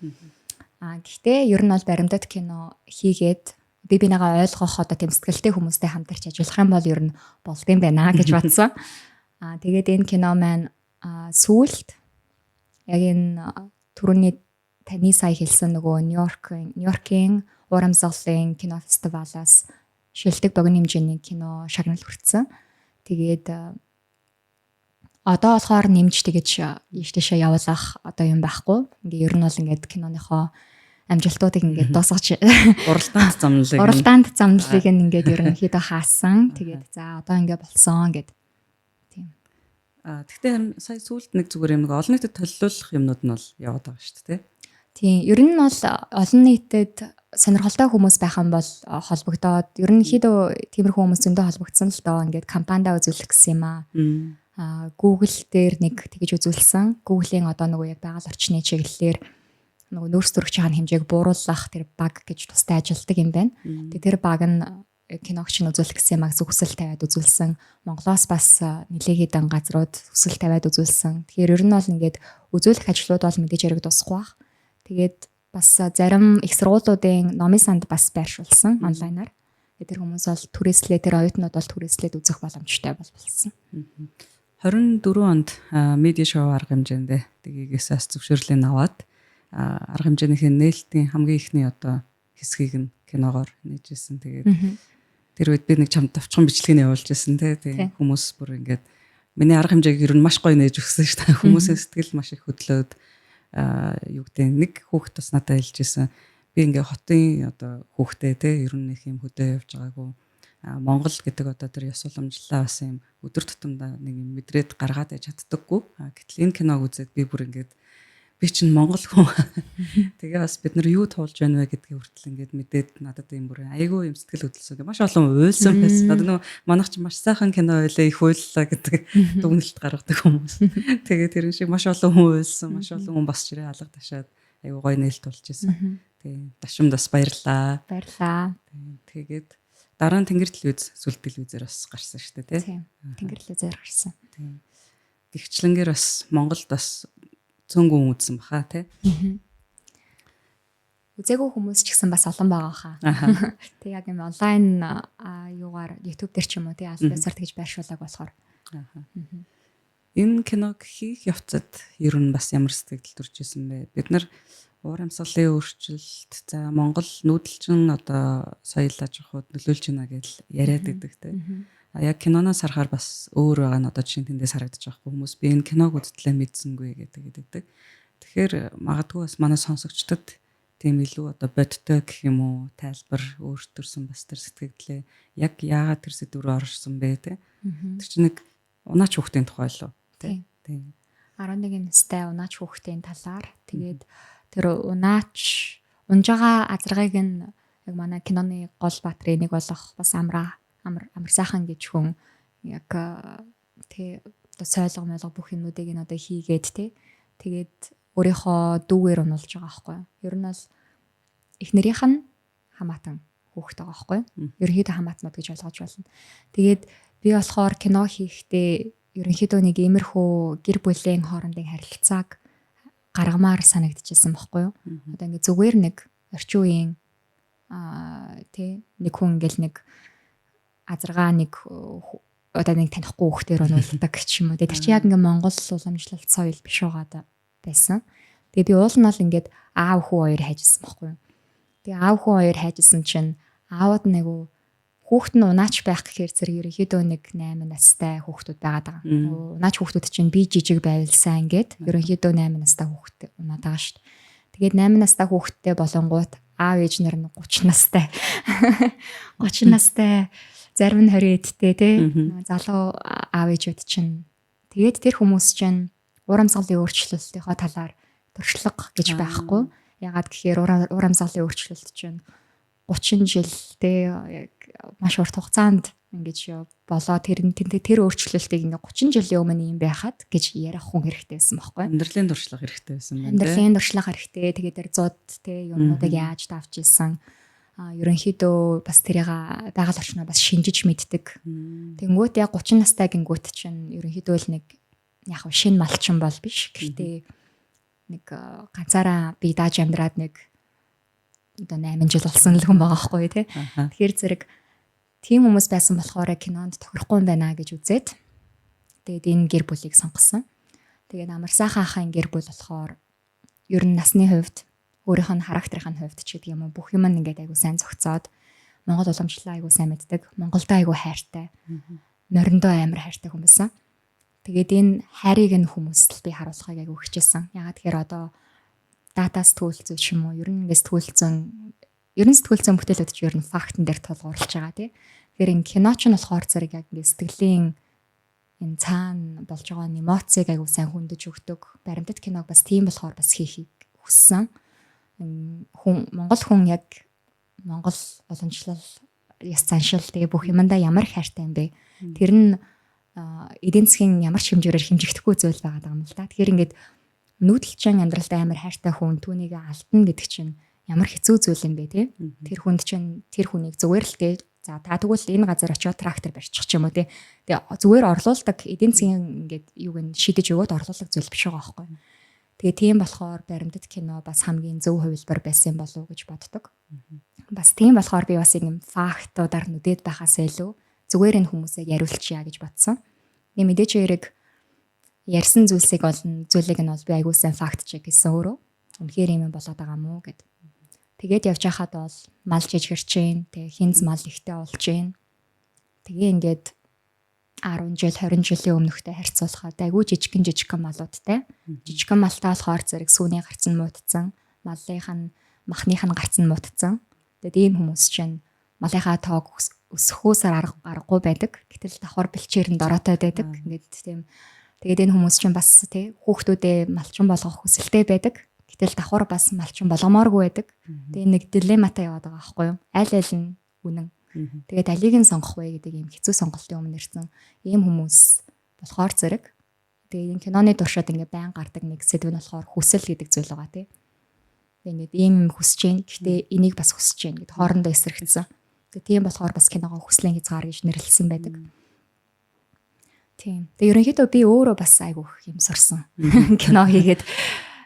Гэхдээ ер нь бол баримтат кино хийгээд би бинийгаа ойлгох одоо тэм сэтгэлтэй хүмүүстэй хамтарч ажиллах юм бол ер нь болдгийм байна гэж бодсон. Тэгээд энэ кино маань сүүлд яг энэ түрүүний таны сая хэлсэн нөгөө Нью-Йоркийн уур амьсгалын кино фестивалаас шилдэг богино хэмжээний кино шагналд хүрсэн. Тэгээд одоо болохоор нэмж тэгэж ийштэйшээ явуулах одоо юм байхгүй. Ингээ ер нь бол ингээд киноныхоо амжилтуудыг ингээд дуусгаж уралдаанд замналыг ингээд ерөнхийдөө хаасан. Тэгээд за одоо ингээд болсон гэд. Тийм. Тэгтээ сая сүүлд нэг зүгээр юм нэг олон нийтэд төлөвлөх юмнууд нь бол яваад байгаа шүү дээ. Тийм. Ер нь бол олон нийтэд сонирхолтой хүмүүс байх юм бол холбогдоод ерөнхийдөө тиймэрхүү хүмүүс зөндөө холбогдсон л доо ингээд кампанидаа үзүүлэх гэсэн юм аа. Google дээр нэг тэгж үзүүлсэн. Google-ийн одоо нөгөө яг байгаль орчны чиглэлээр нөгөө нөөц зөрөгч хааны хэмжээг бууруулах тэр баг гэж тустай ажилтдаг юм байна. Тэгээ тэр баг нь киногч нь үзүүлэх гэсэн юмаг зөвсөл тавиад үзүүлсэн. Монголоос бас нэлээд хэдэн газрууд төсөл тавиад үзүүлсэн. Тэгэхээр ер нь бол ингээд үзүүлэх ажлууд бол мэдээж хэрэг дуусахгүй бах. Тэгээд бас зарим их сургуулиудын номын санд бас байршуулсан онлайнаар. Тэр хүмүүс бол түрээслээ тэр оюутнууд бол түрээслээд үзэх боломжтой болсон. 24 онд медиа шоу арга хэмжээндээ тгийгээс зөвшөөрлийг аваад арга хэмжээнийхээ нээлтийн хамгийн ихний одоо хэсгийг нь киногоор нээжсэн. Тэгээд тэр үед би нэг чамд товчхон бичлэгийг явуулж ирсэн тий. Хүмүүс бүр ингээд миний арга хэмжээг ер нь маш гоё нээж өгсөн шүү дээ. Хүмүүсийн сэтгэл маш их хөдлөөд юу гэдэг нэг хүүхэд бас надад хэлж ирсэн. Би ингээ хотын одоо хүүхдээ тий ер нь их юм хөдөө явж байгаагүй. Монгол гэдэг одоо тэр ёс уламжлалаа бас юм өдөр тутамдаа нэг юм мэдрээд гаргаад яж чаддаггүй. Гэтэл энэ киног үзээд би бүр ингээд би чинь монгол хүн. Тэгээ бас бид нар юу туулж байна вэ гэдгийг хүртэл ингээд мэдээд надад юм бүр айгүй юм сэтгэл хөдлөсөн. Маш олон уйлсан байсан. Надад нөгөө манайх чинь маш сайхан кино байлаа их уйллаа гэдэг дүгнэлт гаргадаг хүмүүс. Тэгээ тэрэн шиг маш олон хүн уйлсан, маш олон хүн бас чирээ алга ташаад айгүй гоё нээлт болж исэн. Тэгээ дашимд бас баярлаа. Тэгээд дараа нь Тэнгэр телевиз сүлд телевизээр бас гарсан шүү дээ тий. Тэнгэр телевизээр гарсан. Гихчлэнгээр бас Монголд бас цөөнгөн үзсэн баха тий. Үзээгүй хүмүүс ч гэсэн бас олон байгаа хаа. Тэг яг юм онлайн юугаар YouTube дээр ч юм уу тий албасаар тэгж байршуулаг болохоор. Энэ киног хийх явцад ер нь бас ямар сэтгэл төрж исэн бэ? Бид нар уур амьсгалын өөрчлөлт за Монгол нүүдэлчин одоо соёл аж ахуйд нөлөөлж байна гэж яриад байдаг те. Яг киноноос харахаар бас өөр байгаа нь одоо жишээ нь тэндээс харагдаж байгаа хүмүүс би энэ киног үзтлээ мэдсэнгүй гэдэг. Тэгэхээр магадгүй бас манай сонсогчдод тийм илүү одоо бодтой гэх юм уу тайлбар өөртөрсөн бас тэр сэтгэлдлээ яг яагаад тэр сэдв рүү орсон бэ те. Тэр чинь нэг унаач хүүхдийн тухай лөө. Тийм. 11 настай унаач хүүхдийн талаар тэгээд тэр унаач унж байгаа азаргыг нь яг манай киноны гол баатрын нэг болох бас амар сайхан гэж хүн яг тий одоо сойлго мойлго бүх юмнуудыг нь одоо хийгээд тий тэгээд өөрийнхөө дүүгээр унуулж байгаа байхгүй юу. Ер нь бол эхнэрийнх нь хамаатан хүүхэд байгаа байхгүй юу. Ерөнхийдөө хамаатнууд гэж ойлгож байна. Тэгээд би болохоор кино хийхдээ ерөнхийдөө нэг иймэрхүү гэр бүлийн хоорондын харилцааг гаргамаар санагдчихсан байхгүй юу. Одоо ингээ зүгээр нэг орчин үеийн тий нэг хүн ингээл нэг азаргаа нэг одоо нэг танихгүй хүүхдээр унуулдаг ч юм уу. Тэр чинь яг ингээ Монгол уламжлалт соёл биш байгаа байсан. Тэгээ би уул нь бол ингээд аав хүү хоёр хайжсан байхгүй юу. Тэгээ аав хүү хоёр хайжсан чинь аауд нэг хүүхэд нь унаач байх гэхээр зэрэг ерөнхийдөө нэг 8 настай хүүхдүүд байгаад байгаа. Унаач хүүхдүүд чинь би жижиг байвалсан ингээд ерөнхийдөө 8 настай хүүхэд унаад байгаа шүү дээ. Тэгээд 8 настай хүүхэдтэй болонгууд аав ээж нар нь 30 настай. 30 настай зарим нь 20 эдтэй тий залуу аав ээжүүд чинь тэгээд тэр хүмүүс чинь уур амьсгалын өөрчлөлтийнхөө талаар туршлага гэж байхгүй. Ягаад гэхээр уур амьсгалын өөрчлөлт чинь 30 жилдээ яг маш урт хугацаанд ингэж болоо тэр өөрчлөлтийг ингээ 30 жилийн өмнө юм байхад гэж ярих хүн хэрэгтэй байсан байхгүй. Амьдралын туршлага хэрэгтэй байсан байна. Амьдралын туршлага хэрэгтэй. Тэгээд тэр зууд те юмнуудыг яаж давж исэн. Ерөнхийдөө бас тэрийг байгаль орчноо бас шинжиж мэддэг. Тэнгүүт яг 30 настай гингүүт чинь ерөнхийдөө л нэг яг шинэ малчин бол биш. Гэхдээ нэг ганцаараа бие дааж амьдраад нэг одоо 8 жил болсон л хүн байгаа байхгүй тий. Тэгэхээр зэрэг тийм хүмүүс байсан болохоор кинонд тохирохгүй юм байна гэж үзээд тэгээд энэ гэр бүлийг сонгосон. Тэгээд амар сайхан ахын гэр бүл болохоор ер нь насны хувьд өөрийнх нь характерын хувьд ч гэдэг юм уу бүх юм ингээд айгу сайн зохицоод Монгол уламжлалаа айгу сайн мэддэг, Монголдоо айгу хайртай. мориндоо амар хайртай хүн байсан. Тэгээд энэ хайрыг нь хүмүүст би харуулахыг айгүй хичээсэн. Ягаад тэгэхээр одоо дата сэтгүүлцэн ч юм уу ер нь сэтгүүлцэн бүтээлүүд ч ер нь фактн дээр тулгуурлаж байгаа тий. Тэгэхээр энэ кино ч нь болохоор зэрэг яг ингэ сэтгэлийн энэ цаана болж байгаа эмоцийг айгүй сайн хөндөж өгдөг. Баримтат киног бас тийм болохоор бас хийхийг хүссэн. Монгол хүн яг Монгол уламжлал яс заншил тэгээ бүх юмдаа ямар хайртай юм бэ? Тэр нь эдийн засгийн ямар ч хэмжээгээр хэмжигдэхгүй зүйл байгаа юм л да. Тэгэхээр ингээд нүүдэлчин амьдралтай амар хайртай хүн түүнийг алдна гэдэг чинь ямар хэцүү зүйл юм бэ те? Тэр хүнд чинь тэр хүнийг зүгээр л те за та тэгвэл энэ газар очиод трактор барьчих ч юм уу те. Тэгээ зүгээр орлуулдаг эдийн засгийн ингээд юуг нь шидэж өгөөд орлуулдаг зүйл биш байгаа байхгүй. Тэгээ тийм болохоор баримтат кино бас хамгийн зөв хувилбар байсан болов уу гэж боддог. Бас тийм болохоор би бас юм фактуудаар нүдэд байхаас илүү зүгээр энэ хүмүүсийг яриулчихъя гэж бодсон. Нэг мэдээж хэрэг ярьсан зүйлсийг зүйлийг нь бол би аягүй сайн факт чек хийсэн өөрөө. Үнэхээр юм болоод байгаа мó гэд. Тэгээд явж хахад бол мал жижигэрч जैन. Тэгээ хинз мал ихтэй болж जैन. Тэгээ ингээд 10 жил 20 жилийн өмнөхтэй харьцуулахад айгүй жижигхэн малуудтай. Жижигхэн малтай болохоор зэрэг сүүний гарц нь муудсан, махных нь гарц нь муудсан. Тэгээд ийм хүмүүс чинь малынхаа тоог өсөхөөсөр аргагүй байдаг. Гэтэл давхар бэлчээр нь дороотой байдаг. Ингээд тийм. Тэгээд энэ хүмүүс чинь бас тий хүүхдүүдээ малчин болгох хүсэлтэй байдаг. Гэтэл давхар бас малчин болгомооргүй байдаг. Тэгээд нэг дилематай яваад байгаа байхгүй юу? Аль нь үнэн. Тэгээд алийг нь сонгох вэ гэдэг ийм хэцүү сонголтын өмнө ирсэн ийм хүмүүс болохоор зэрэг. Тэгээд энэ киноны туршид ингээ байн гардаг нэг сэдв нь болохоор хүсэл гэдэг зүйл байгаа тий. Тэгээд ийм хүсэж जैन. Гэхдээ энийг бас хүсэж जैन гэд хоорондоо эсрэгцсэн. Тэгээд тийм болохоор бас киногоо хүслийн хязгаар гэж нэрлэлсэн байдаг. Тийм. Тэгээд ерөнхийдөө би өөрөө бас айгүйх юм сурсан. Кино хийгээд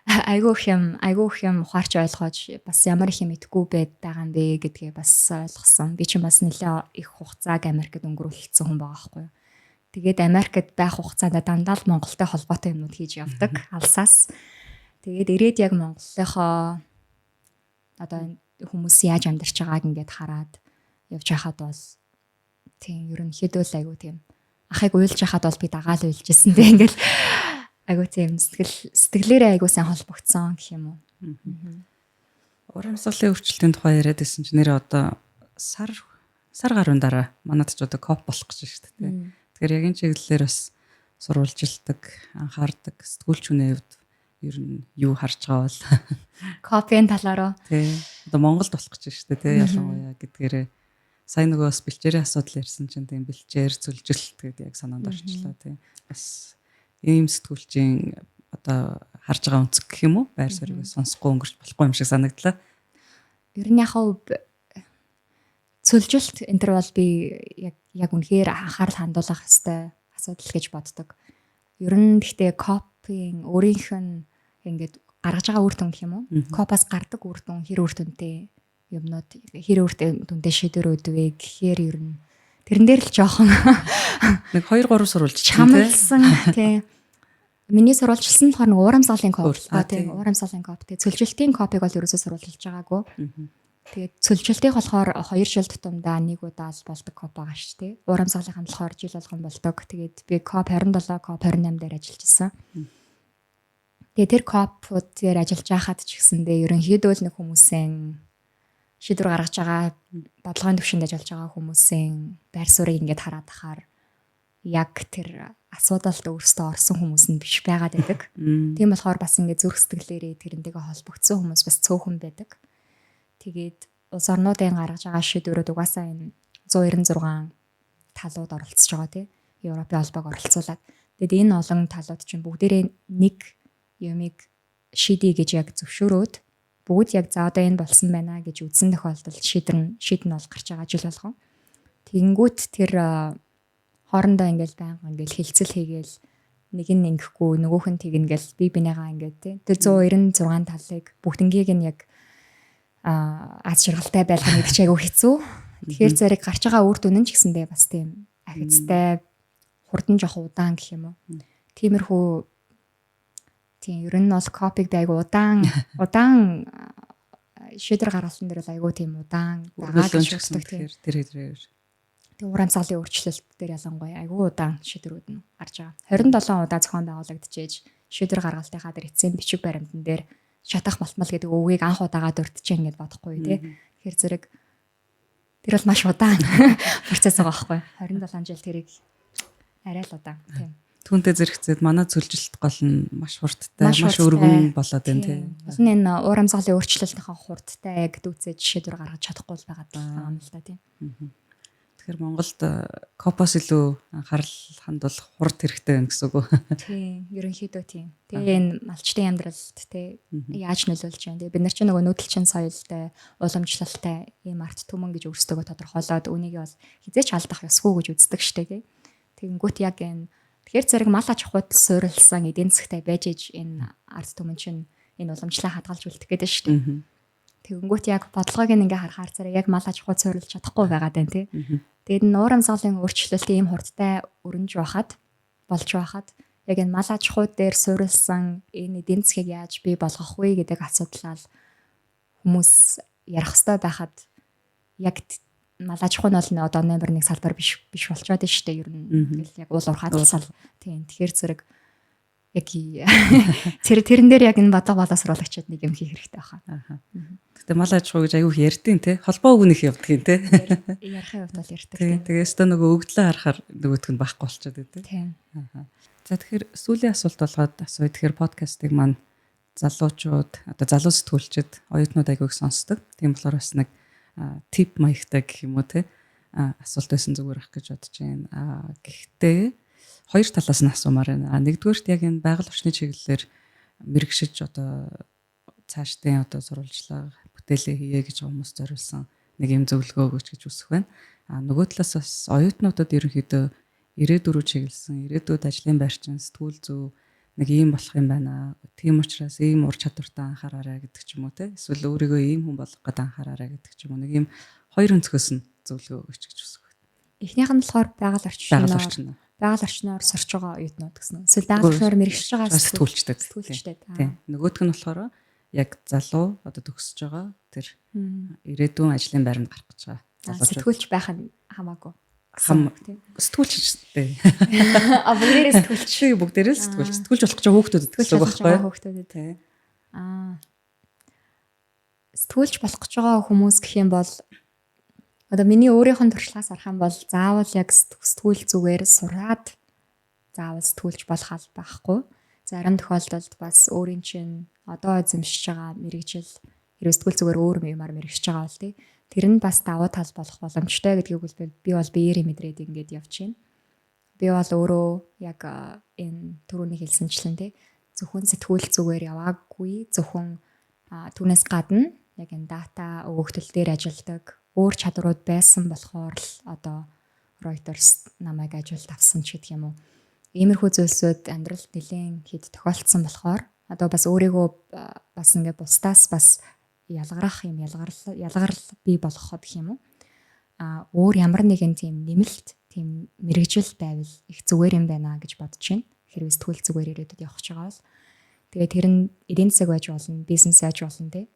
айгүйх юм ухаарч ойлгож бас ямар их юм итгэхгүй байгаа юм бэ гэдгээ бас ойлгосон. Би чинь бас нэлээ их хугацааг Америкт өнгөрүүлсэн хүн байгаа байхгүй юу. Тэгээд Америкт байх хугацаанд дандаа л Монголтой холбоотой юмнууд хийж явдаг алсаас. Тэгээд ирээд яг Монголынхоо одоо хүмүүс яаж амьдарч байгааг ингээд хараад явж байхад бол тийм ерөнхийдөө л айгүй тийм ахыг уйлж байхад бол би дагаал уйлж ирсэн дээ ингээд айгүй тийм сэтгэлээрээ айгүй сайн холбогдсон гэх юм уу. Урамсгалын өөрчлөлтийн тухай яриад байсан чинь нэрээ одоо сар гаруун дараа манад ч одоо коп болох гэж байна шүү дээ. Тэгэхээр яг энэ чиглэлээр бас сурвалжилдаг, анхаардаг сэтгүүлч хүний хувьд ер нь юу харж байгаа бол копийн талаараа тий одоо Монголд болох гэж байна шүү дээ тий ялангуяа гэдгээрээ сайн нөгөө бас бэлчээрийн асуудал ярьсан чинь тийм бэлчээр зүлжилт гэдэг яг санаанд орчлоо тий бас ийм сэтгүүлчийн одоо харж байгаа өнцөг гэх юм уу байр суурийг сонсохгүй өнгөрч болохгүй юм шиг санагдлаа. Ер нь яхаа цөлжилт энэ төр бол би яг үнэхээр анхаарал хандуулах хэвээр асуудал гэж боддог. Ер нь гэхдээ копийн өөрийнх нь ингээд гаргаж байгаа үр дүн гэх юм уу? Копаас гардаг үр дүн хэр үр дүнтэй юмнууд хэр үр дүнтэй шийдвэрүүд вэ гэхээр ер нь тэрэн дээр л жоохон нэг 2 3 сурвалж чамлсан тий. Миний сурвалжилсан болохоор нэг урамсгалын коп тий урамсгалын коп тий цөлжилтийн копыг бол ерөөсөө сурвалжилж байгаагүй. Тэгээд цөлжилтийн болохоор 2 жил тутамдаа нэг удаа л болдог коп байгаа шүү тий. Урамсгалынхан болохоор жил болгон болдог. Тэгээд би коп 27 коп 28 дээр ажиллаж ирсэн. Тэгээд тэр копууд дээр ажиллаж байхад ч гэсэндээ ерөнхийдөө л нэг хүмүүсийн шийдвэр гаргаж байгаа бодлогын төвшөнд ажиллаж байгаа хүмүүсийн байр суурийг ингээд хараад тахаар яг тэр асуудалд өөрсдөө орсон хүмүүс нь биш байгаад байдаг. Тийм болохоор бас ингээд зүрх сэтгэлээрээ тэрнтэйгээ холбогдсон хүмүүс бас цөөхөн байдаг. Тэгээд улс орнуудын гаргаж байгаа шийдвэрүүд угаасаа энэ 196 талууд оролцож байгаа тийм Европын холбоог оролцуулаад. Тэгээд энэ олон талууд чинь бүгдээрээ нэг юмыг шийдэе гэж яг зөвшөөрөөд бүгд яг за одоо энэ болсон байна гэж үзсэн тохиолдолд шийдэн бол гарч байгаа жил болгон. Тэгэнгүүт тэр хоорондоо ингээл байнга ингээл хилцэл хийгээл нэг нь ингэхгүй нөгөөх нь тэгнгээл би бинийгаа ингээд тий. Тэр 196 талыг бүгднгийг нь яг аз жаргалтай байлгах нь ч айгүй хэцүү. Тэгэхээр зэрэг гарч байгаа үр дүн нь ч гэсэндээ бас тийм ахицтай хурдан жоох удаан гэх юм уу. Тиймэрхүү тийм ер нь бол копиг айгүй удаан шийдвэр гаргасан дээр бол айгүй тийм удаан дагаад өгдөг тийм. Тэгээ уран цаглын өөрчлөлт дээр ялангуяа айгүй удаан шийдвэрүүд нь гарч байгаа. 27 удаа зохион байгуулагдчихэж шийдвэр гаргалтынхаа дээр эцсийн бичиг баримтан дээр шатах малтмал гэдэг үгийг анх удаага дурдчихээн гэдээ бодохгүй тий. Тэгэхээр зэрэг тэр бол маш удаан процесс байгаа байхгүй. 27 жил тэрийг арай л удаан тийм. Түүнтэй зэрэгцээд манай зөвлөлт гол нь маш хурдтай, маш өргөн болоод байна тийм. Усан энэ уур амьсгалын өөрчлөлтийнхаа хурдтай яг дүүцэж шийдвэр гаргаж чадахгүй л байгаа юм л да тийм. Тэгэхээр Монголд копос илүү анхаарал хандуулах хурд хэрэгтэй байна гэсэн үг үү? Тийм, ерөнхийдөө тийм. Тэгээ энэ малчтын амьдралд тий яаж нөлөөлж байна. Тэгээ бид нар чинь нөгөө нүүдэлчин соёлтой, уламжлалтай ийм арт түмэн гэж өөрсдөө тодорхойлоод үнийг бол хизээч алдах ёсгүй гэж үздэг штэ тий. Тэгэнгүүт яг энэ тэгэхээр зэрэг мал аж ахуйд суурилсан эдийн засгтай байж иж энэ арт түмэн чинь энэ уламжлалаа хадгалж үлдэх гэдэг шүү дээ. Тэгэнгүүт яг бодлогыг ингээ харахаар зэрэг яг мал аж ахуйд суурилж чадахгүй байгаад байна тий. Тэгээд уур амьсгалын өөрчлөлт ийм хурдтай өрнөж болж байхад яг энэ мал аж ахуйд дээр суурилсан энэ эдийн засгийг яаж бий болгох вэ гэдэг асуудлаа хүмүүс ярих хэрэгтэй байхад яг мал аж ахуй нь бол одоо номер 1 салбар биш болчиход байна шүү дээ. Ер нь яг уул уурхай тусал. Тийм. Тэгэхээр зэрэг яг тэрэн дээр яг энэ бодлого боловсруулагчид нэг юм хийх хэрэгтэй байна. Гэтэ мал аж ахуй гэж аягүй ярьдیں۔ Тэ холбоо өгнөх явдаг юм тэ. Ярихын хувьд бол ярьдаг. Тэгээс та нөгөө өгдлөө харахаар нөгөөтг нь байхгүй болчиход байдаг. Тийм. За тэгэхээр сүүлийн асуулт болгоод асууя. Тэгэхээр подкастыг маань залуучууд одоо залуу сэтгүүлчид оюутнууд аягүй сонсдог. Тийм болохоор бас нэг тип маягтай гэх юм уу те асуулт байсан зүгээр ах гэж бодож байна. Гэхдээ хоёр талаас нь асуумаар байна. Нэгдүгээрт яг энэ байгаль орчны чиглэлээр мэрэгшиж одоо цаашдын одоо сурвалжлага бүтээлээ хийе гэж хүмүүс зориулсан нэг юм зөвлөгөө өгөөч гэж үсэх байна. Нөгөө талаас бас оюутнуудад ерөнхийдөө ирээдүрөө чиглэсэн ирээдүйд ажлын байрчин сэтгүүл зүй нэг ийм болох юм байна. Тийм учраас ийм ур чадвартай анхаараарай гэдэг ч юм уу те. Эсвэл өөрийгөө ийм хүн болгох гэдэг анхаараарай гэдэг ч юм уу. Нэг ийм хоёр өнцгөөс нь зөвлөгөө өгч гэж үсэх байна. Эхнийх нь болохоор байгаль орчноор сурч байгаа оюутнууд гэсэн. Эсвэл байгаль орчноор мэрэгшиж байгаа сэтгүүлчтэй. Тийм. Нөгөөх нь болохоор яг залуу одоо төгсөж байгаа тэр ирээдүйн ажлын байранд гарах гэж байгаа. Сэтгүүлч байх нь хамаагүй. Сэтгүүлчтэй. Бүгдээрээ сэтгүүлч. Бүгдээрээ сэтгүүлч. Сэтгүүлч болох гэж хүүхдүүдэд гэсэн үг байхгүй юу? Хүүхдүүдэд. Сэтгүүлч болох гэж байгаа хүмүүс гэх юм бол одоо миний өөрийнх нь туршлагаас харах юм бол заавал яг сэтгүүл зүгээр сураад заавал сэтгүүлч болох аль байхгүй. Зарим тохиолдолд бас өөрийн чинь одоо эзэмшиж байгаа мэрэгжил хэрвээ сэтгүүл зүгээр өөр юмар мэрэгшиж байгаа бол тий тэр нь бас давуу тал болох боломжтой гэдгийг бол би бол биеэрээ мэдрээд ингээд явж байна. Би бол өөрөө яг энэ түрүүний хэлсэнчлэн тий зөвхөн сэтгүүл зүгээр яваагүй зөвхөн түүнээс гадна яг энэ дата өгөгдөл дээр ажилладаг өөр чадрууд байсан болохоор л одоо Reuters намайг ажилд авсан ч гэдэг юм уу. Иймэрхүү зүйлсүүд амьдралд нэлээд хэд тохиолдсон болохоор одоо бас өөрийгөө бас ингээд бусдаас бас ялгарах юм ялгарл бий болгоход гэх юм уу. Өөр ямар нэгэн тийм нэмэлт тийм мэрэгжил байвал их зүгээр юм байна гэж бодож байна. Хэрвээ сэтгүүл зүгээр ирээдүйд явах гэж байгаа бол тэгээд тэр нь эдийн засаг байж болно, бизнес байж болно тий.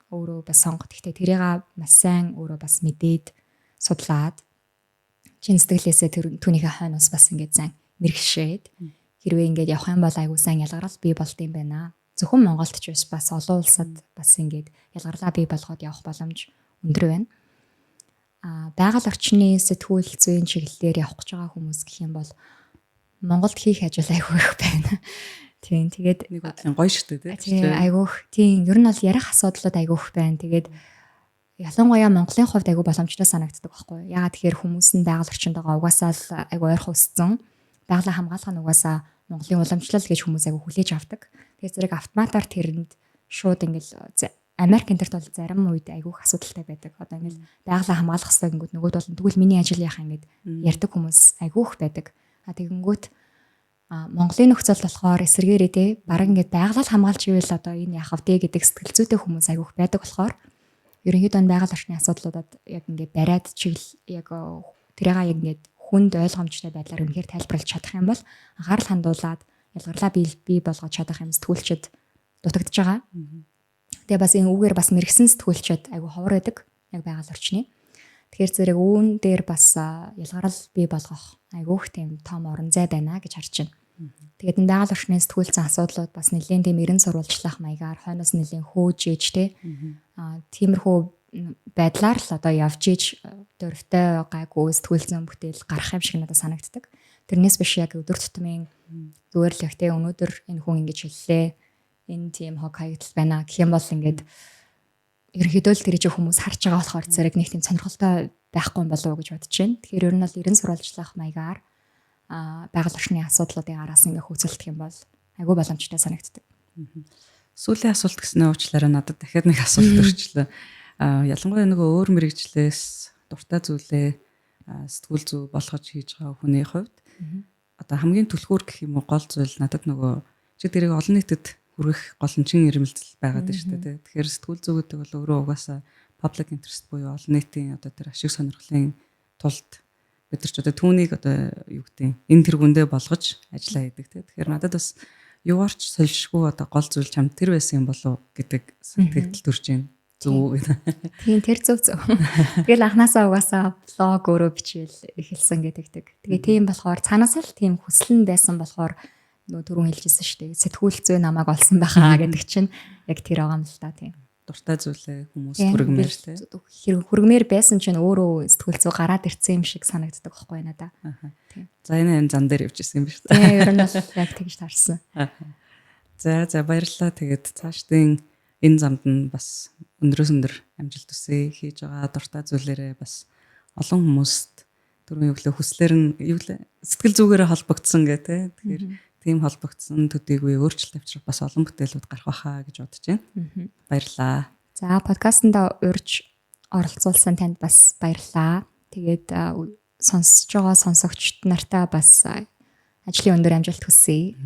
Өөрөө бас сонгох. Гэхдээ тэрийг маш сайн өөрөө бас мэдээд судлаад чин сэтгэлээсээ түүнийхээ хойноос бас ингээд сайн мэрэгшээд хэрвээ ингээд явах юм бол айгуу сайн ялгарл бий болд юм байна. Зөвхөн Монголд ч бас олон улсад бас ингээд ялгарлаа бий болгоод явах боломж өндөр байна. Байгаль орчны сэтгүүл зүйн чиглэлээр явах гэж байгаа хүмүүс гэх юм бол Монголд хийх ажил айгүй их байна. Тийм тэгээд нэг бодлын гоё шүү дээ тийм айгүй тийм ер нь бол ярих асуудлууд айгүй их байна. Тэгээд ялангуяа Монголын хувьд айгүй боломжтой санагддаг байхгүй юу? Яагаад тэгэхээр хүмүүс нь байгаль орчинд байгаа угаасаа л айгүй ойрхон өссөн. Байгалаа хамгаалах нь угаасаа Монголын уламжлал гэж хүмүүс айгүй хүлээж авдаг. Тэгээд зэрэг автоматар тэрэнд шууд ингээл Америк энтерт бол зарим үед айгүй их асуудалтай байдаг. Одоо ингээл байгалаа хамгаалах хэрэгтэй гингүүд нөгөөд бол тэгвэл миний ажил яах ингээд ярьдаг хүмүүс айгүй их байдаг. Тэгэнгүүт Монголын нөхцөл болохоор эсэргээрээ те бараг ингээд байгалаа хамгаалж ивэл одоо энэ яах вэ гэдэг сэтгэл зүйтэй хүмүүс айгүй их байдаг болохоор ерөнхийдөө байгаль орчны асуудлуудад яг ингээд бариад чиглэл яг тэрийг яг ингээд хүнд ойлгомжтой байдлаар үнэхээр тайлбарлаж чадах юм бол анхаарал хандуулаад ялгарлаа бий болгож чадах юм сэтгүүлчд дутагдж байгаа. Тэгээ бас энэ үгээр бас мэрэгсэн сэтгүүлчд айгүй ховор байдаг яг байгаль орчны. Тэгэхээр зэрэг үүн дээр бас ялгарл бий болгох айгүйх тийм том орон зай байна гэж харж байна. Тэгээд энэ байгаль орчны сэтгүүл зүйн асуудлууд бас нэлээд тийм эрен сурвалжлах маягаар хойноос нэлээд хөөж ээж тиймэрхүү байдлаар л одоо явж иж дөрвтэй гайгүй сэтгүүл зүйн бүтээл гарах юм шиг надад санагддаг. Тэрнээс биш яг өдөр тутмын зүгээр л ихтэй өнөөдөр энэ хүн ингэж хэллээ. Энэ тийм хог хаягдл байна гэх юм бол ингээд ерөнхийдөө л тэр чинь хүмүүс харж байгаа болохоор зэрэг нэг тийм сонирхолтой байхгүй юм болов уу гэж бодож байна. Тэгэхээр ер нь бол эрен сурвалжлах маягаар байгаль орчны асуудлуудыг араас ингээ хөөцөлдөх юм бол айгүй боломжтой санагддаг. Сүүлийн асуулт гэснээр уучлаарай надад дахиад нэг асуулт төрчлөө. Ялангуяа нөгөө өөр мэрэгчлээс дуртай зүйлээ сэтгүүл зүй болгож хийж байгаа хүний хувьд одоо хамгийн түлхүүр гэх юм уу гол зүйл надад нөгөө чи тэрийг олон нийтэд хүргэх голомчин ирмэлзэл байгаад байна шүү дээ. Тэгэхээр сэтгүүл зүй гэдэг бол өөрөө угаасаа public interest буюу олон нийтийн одоо тэр ашиг сонирхлын тулд бид нар ч одоо түүнийг одоо юу гэдэг энэ тэргүүндээ болгож ажиллаа хийдэг те. Тэгэхээр надад бас юугаарч сольшгүй одоо гол зүйл чамд тэр байсан юм болов гэдэг сэтгэл төрж байна. Зөв үү? Тийм тэр зөв. Тэгэл анханасаа угаасаа блог өөрөө бичвэл эхэлсэн гэдэг. Тэгээ тийм болохоор цаанаас л тийм хүсэл нь байсан болохоор нөө түрүүн хэлжсэн шүү дээ. Сэтгүүл зүй намайг олсон байхаа гэдэг чинь яг тэр байгаа юм л та тийм. Дуртай зүйлээ хүмүүс хүргэмээр те. Хүргэмээр байсан чинь өөрөө сэтгүүл зүй гараад ирсэн юм шиг санагддаг байхгүй надаа. Тийм. За энэ зан дээр явж исэн юм биш үү? Тийм ер нь бол яг тэгж таарсан. За баярлалаа. Тэгээд цаашдын энэ замд нь бас өндрөөс өндөр амжилт төсөө хийж байгаа дуртай зүйлээрээ бас олон хүмүүст түрүүн өглөө хүслээр нь сэтгэл зүгээрээ холбогдсон гэх те. Тэгэхээр тийм холбогдсон төдийгүй өөрчлөлт авчрах бас олон бүтээлүүд гарах байхаа гэж бодож байна. Баярлалаа. За подкастнда урьж оролцуулсан танд бас баярлалаа. Тэгээд сонсож байгаа сонсогчд нартаа бас ажлын өндөр амжилт хүсье.